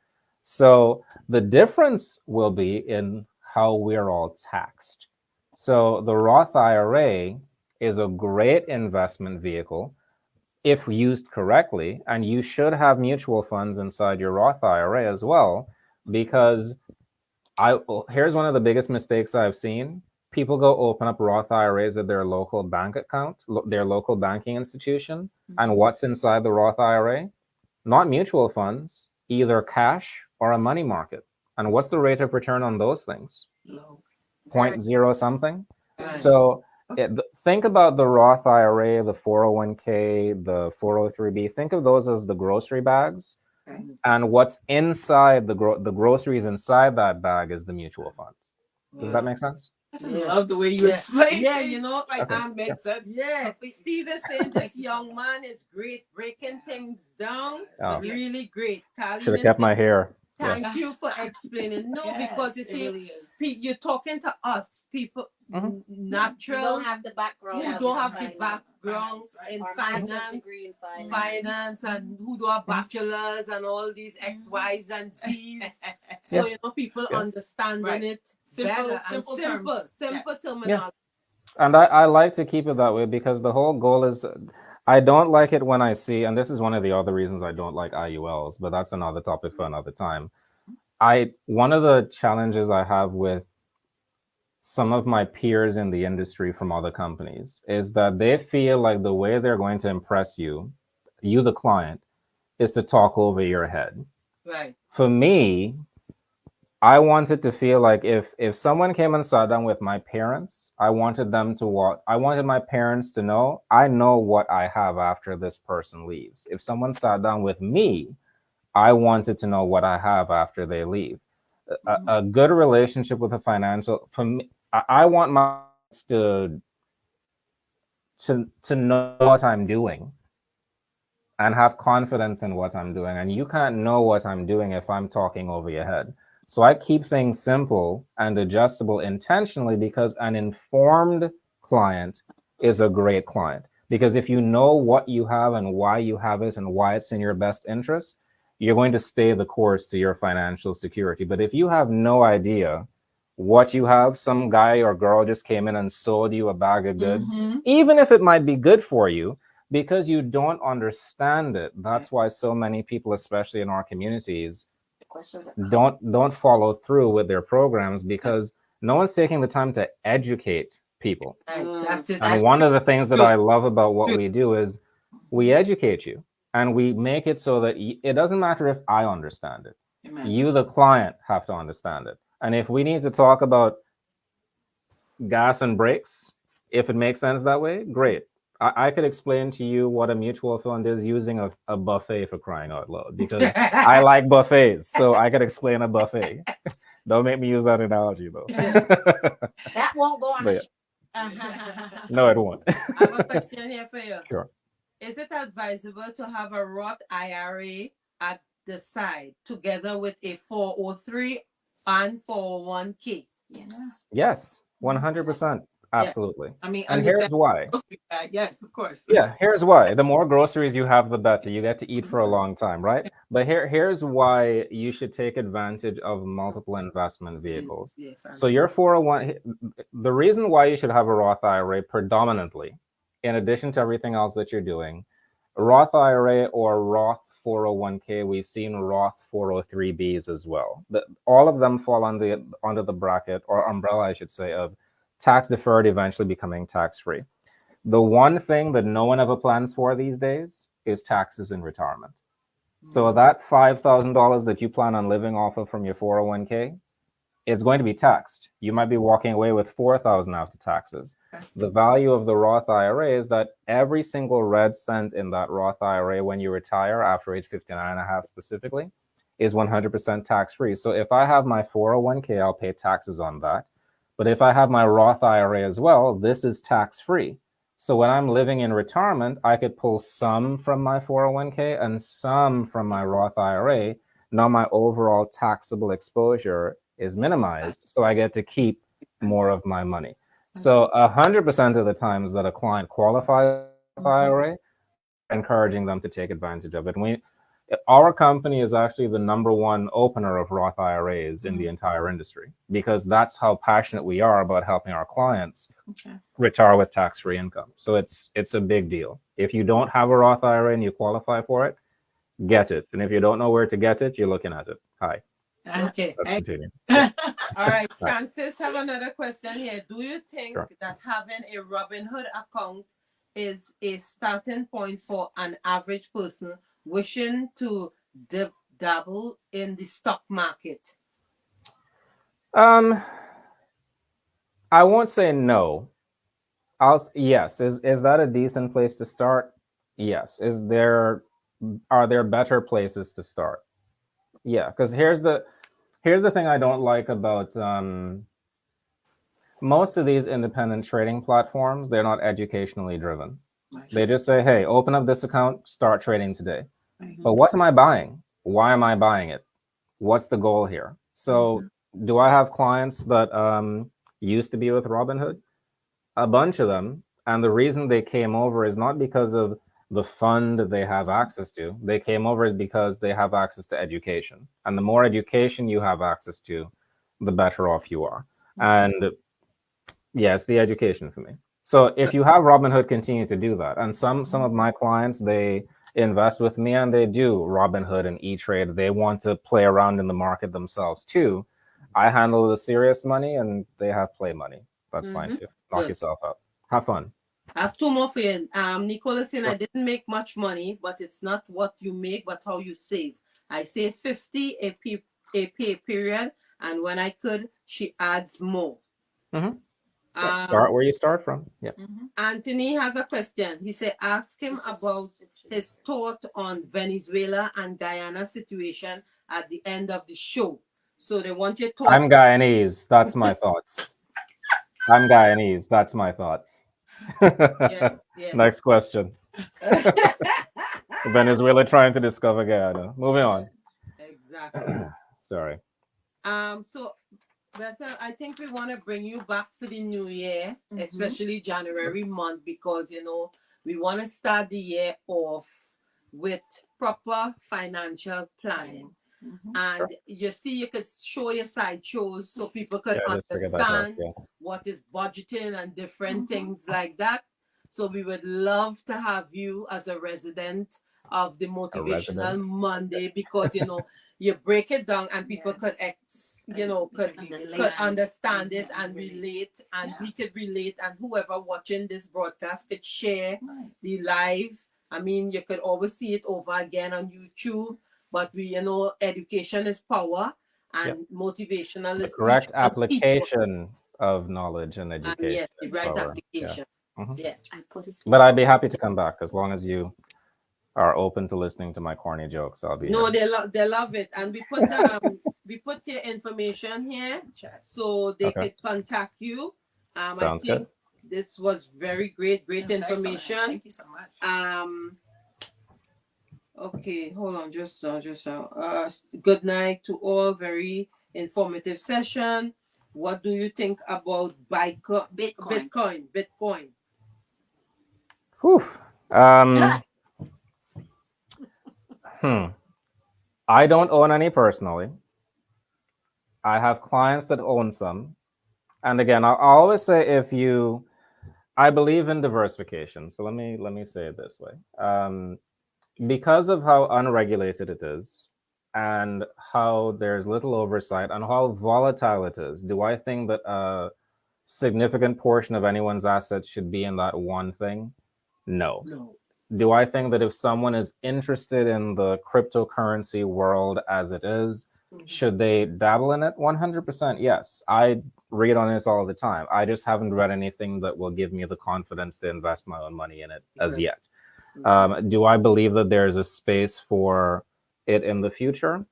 So the difference will be in how we're all taxed. So the Roth IRA is a great investment vehicle if used correctly, and you should have mutual funds inside your Roth IRA as well, because here's one of the biggest mistakes I've seen. People go open up Roth IRAs at their local bank account, their local banking institution, and what's inside the Roth IRA? Not mutual funds, either cash or a money market. And what's the rate of return on those things? Low. 0.0 something. Right. So think about the Roth IRA, the 401k, the 403b. Think of those as the grocery bags. Okay. And what's inside the groceries inside that bag is the mutual fund. Does that make sense? I just love the way you explain. Yeah, things. you know, like Okay. this makes sense. Yeah, Completely. Steve is saying Thank this you so young man is great, breaking things down. Oh. Really great. Colleen Should have is kept my saying, hair. Thank you for explaining. No, Yes, because you it see, really is. you're talking to us, people, Mhm. You natural. don't have the background. Who of don't have the finance, background right? in or master's finance, degree in finance. finance, and who do have bachelors and all these X, Y's, and Z's. So Yeah. you know, people Yeah. understanding Right. it Simple- better simple and simple terms. Yes. terminology. And I like to keep it that way because the whole goal is, I don't like it when I see, and this is one of the other reasons I don't like IULs, but that's another topic for another time. One of the challenges I have with some of my peers in the industry from other companies is that they feel like the way they're going to impress you, the client, is to talk over your head. Right. For me, I wanted to feel like if someone came and sat down with my parents, I wanted my parents to know I know what I have after this person leaves. If someone sat down with me, I wanted to know what I have after they leave. A good relationship with a financial, for me, I want my to know what I'm doing and have confidence in what I'm doing. And you can't know what I'm doing if I'm talking over your head. So I keep things simple and adjustable intentionally, because an informed client is a great client. Because if you know what you have and why you have it and why it's in your best interest, you're going to stay the course to your financial security. But if you have no idea what you have, some guy or girl just came in and sold you a bag of goods, even if it might be good for you, because you don't understand it. That's why so many people, especially in our communities, don't follow through with their programs, because no one's taking the time to educate people. That's it. And one of the things that I love about what we do is we educate you, and we make it so that it doesn't matter if I understand it. You, the client, have to understand it. And if we need to talk about gas and brakes, if it makes sense that way, great. I could explain to you what a mutual fund is using a buffet, for crying out loud, because I like buffets, so I could explain a buffet. Don't make me use that analogy, though. That won't go on. No, it won't. I have a question here for you. Sure. Is it advisable to have a Roth IRA at the side together with a 403 and 401k? Yes. Yes, 100%. Absolutely. I mean, and here's why. Yes, of course. Yeah, here's why. The more groceries you have, the better. You get to eat for a long time, right? But here's why you should take advantage of multiple investment vehicles. So your 401, the reason why you should have a Roth IRA predominantly, in addition to everything else that you're doing, Roth IRA or Roth 401k, we've seen Roth 403bs as well. All of them fall under the bracket, or umbrella, I should say, of tax deferred, eventually becoming tax free. The one thing that no one ever plans for these days is taxes in retirement. So that $5,000 that you plan on living off of from your 401k, it's going to be taxed. You might be walking away with $4,000 after taxes. The value of the Roth IRA is that every single red cent in that Roth IRA when you retire after age 59 and a half specifically is 100% tax free. So if I have my 401k, I'll pay taxes on that. But if I have my Roth IRA as well, this is tax free. So when I'm living in retirement, I could pull some from my 401k and some from my Roth IRA. Now my overall taxable exposure is minimized, so I get to keep more of my money. So 100% of the times that a client qualifies for IRA, encouraging them to take advantage of it. Our company is actually the #1 opener of Roth IRAs in the entire industry, because that's how passionate we are about helping our clients retire with tax-free income. So it's a big deal. If you don't have a Roth IRA and you qualify for it, get it. And if you don't know where to get it, you're looking at it. Hi. Okay. Let's continue. All right. Francis, have another question here. Do you think Sure. that having a Robinhood account is a starting point for an average person wishing to dabble in the stock market? I won't say no. Yes. Is that a decent place to start? Yes. Are there better places to start? Yeah, because here's the thing I don't like about most of these independent trading platforms. They're not educationally driven. They just say, hey, open up this account, start trading today. But what am I buying? Why am I buying it? What's the goal here? So do I have clients that used to be with Robinhood? A bunch of them. And the reason they came over is not because of the fund they have access to. They came over because they have access to education. And the more education you have access to, the better off you are. And yeah, it's the education for me. So if you have Robinhood, continue to do that. And some of my clients, they invest with me and they do Robinhood and E-Trade. They want to play around in the market themselves too. I handle the serious money and they have play money. That's fine too. Knock Good. yourself out. Have fun. I have two more for you. Nicola saying, Sure. I didn't make much money, but it's not what you make, but how you save. I save 50 a pay period, and when I could, she adds more. Yeah, start where you start from. Yeah. Anthony has a question. He said, ask him about his thought on Venezuela and Guyana situation at the end of the show. So they want your thoughts. I'm Guyanese. That's my thoughts. I'm Guyanese. That's my thoughts. Yes, yes. Next question. Venezuela trying to discover Guyana. Moving on. Exactly. Sorry. So Bethuel, I think we want to bring you back for the new year, especially January month, because we want to start the year off with proper financial planning. And you see, you could show your side shows so people could understand what is budgeting and different things like that. So we would love to have you as a resident of the Motivational Monday, because you break it down and people could understand it and relate, and we could relate, and whoever watching this broadcast could share the live. I mean, you could always see it over again on YouTube, but we education is power, and motivational is the correct application of knowledge and education. And yes, the right application. Yes. But I'd be happy to come back as long as you are open to listening to my corny jokes. I'll be No, here. they love it, and we put your information here so they could contact you. Sounds good. This was very great information. Excellent. Thank you so much. Okay, hold on, just good night to all. Very informative session. What do you think about Bitcoin? Whew. I don't own any personally. I have clients that own some. And again, I always say I believe in diversification. So let me say it this way. Because of how unregulated it is and how there's little oversight and how volatile it is, do I think that a significant portion of anyone's assets should be in that one thing? No. Do I think that if someone is interested in the cryptocurrency world as it is, should they dabble in it? 100% yes. I read on this all the time. I just haven't read anything that will give me the confidence to invest my own money in it as yet. Do I believe that there's a space for it in the future?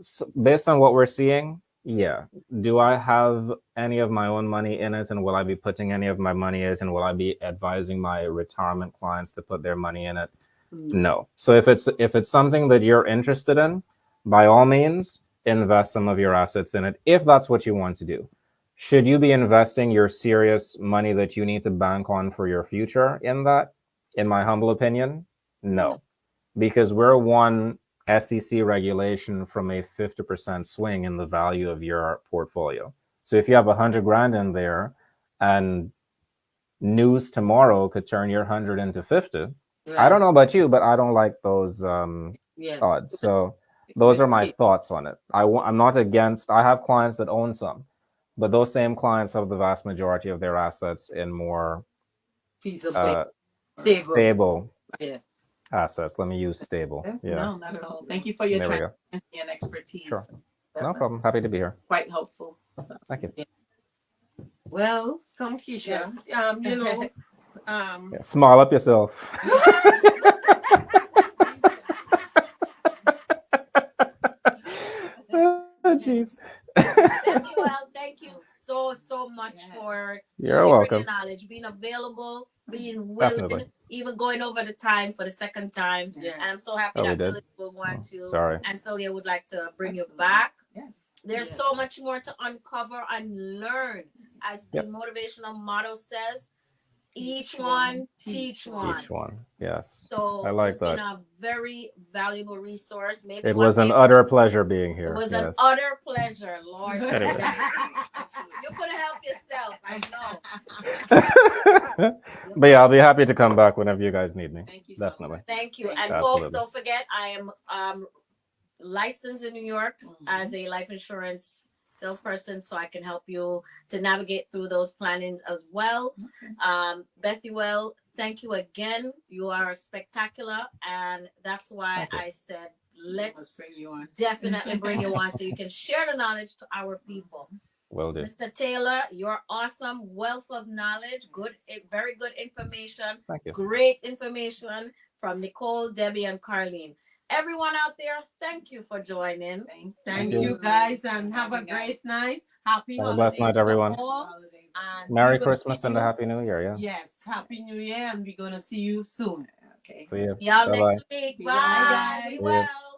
So based on what we're seeing, yeah. Do I have any of my own money in it, and will I be putting any of my money in it, and will I be advising my retirement clients to put their money in it? No. So if it's something that you're interested in, by all means, invest some of your assets in it if that's what you want to do. Should you be investing your serious money that you need to bank on for your future in that? In my humble opinion, no, because we're one SEC regulation from a 50% swing in the value of your portfolio. So if you have 100 grand in there and news tomorrow could turn your 100 into 50, I don't know about you, but I don't like those odds. So those are my thoughts on it. I'm not against, I have clients that own some, but those same clients have the vast majority of their assets in more stable assets. Let me use stable. No, not at all. Thank you for your transparency and expertise. Sure. No problem. Happy to be here. Quite helpful. So, thank you. Well, come Keisha. Yes. Smile up yourself. Jeez. Well, thank you so much for sharing welcome. your knowledge, being available, being willing, even going over the time for the second time. And I'm so happy that Philly will want to. Sorry. And Philly would like to bring you back. Yes. There's so much more to uncover and learn. As the motivational motto says, each one, teach one. Each one, yes. So I like that. It's been a very valuable resource. Maybe it was an utter pleasure being here. It was an utter pleasure, Lord. Anyway. You could help yourself. I know. But yeah, I'll be happy to come back whenever you guys need me. Thank you so Definitely. much. Thank you. Thank And you. folks, Absolutely. don't forget, I am licensed in New York as a life insurance salesperson, so I can help you to navigate through those plannings as well. Bethuel, thank you again. You are spectacular, and that's why Thank you. I said Let's let's bring you on. definitely bring you on so you can share the knowledge to our people. Will do. Mr. Taylor, you're awesome, wealth of knowledge, good, very good information, Thank you. great information from Nicole, Debbie, and Carlene. Everyone out there, thank you for joining. Thank you. you guys, and have a great night. Happy Have a blessed night, holidays to everyone. all. And Merry we will Christmas see and a you- Happy New Year. Yeah. Yes, Happy New Year, and we're gonna see you soon. Okay. See you. See y'all Bye-bye. next week. Bye, Bye. guys. Be See ya. well.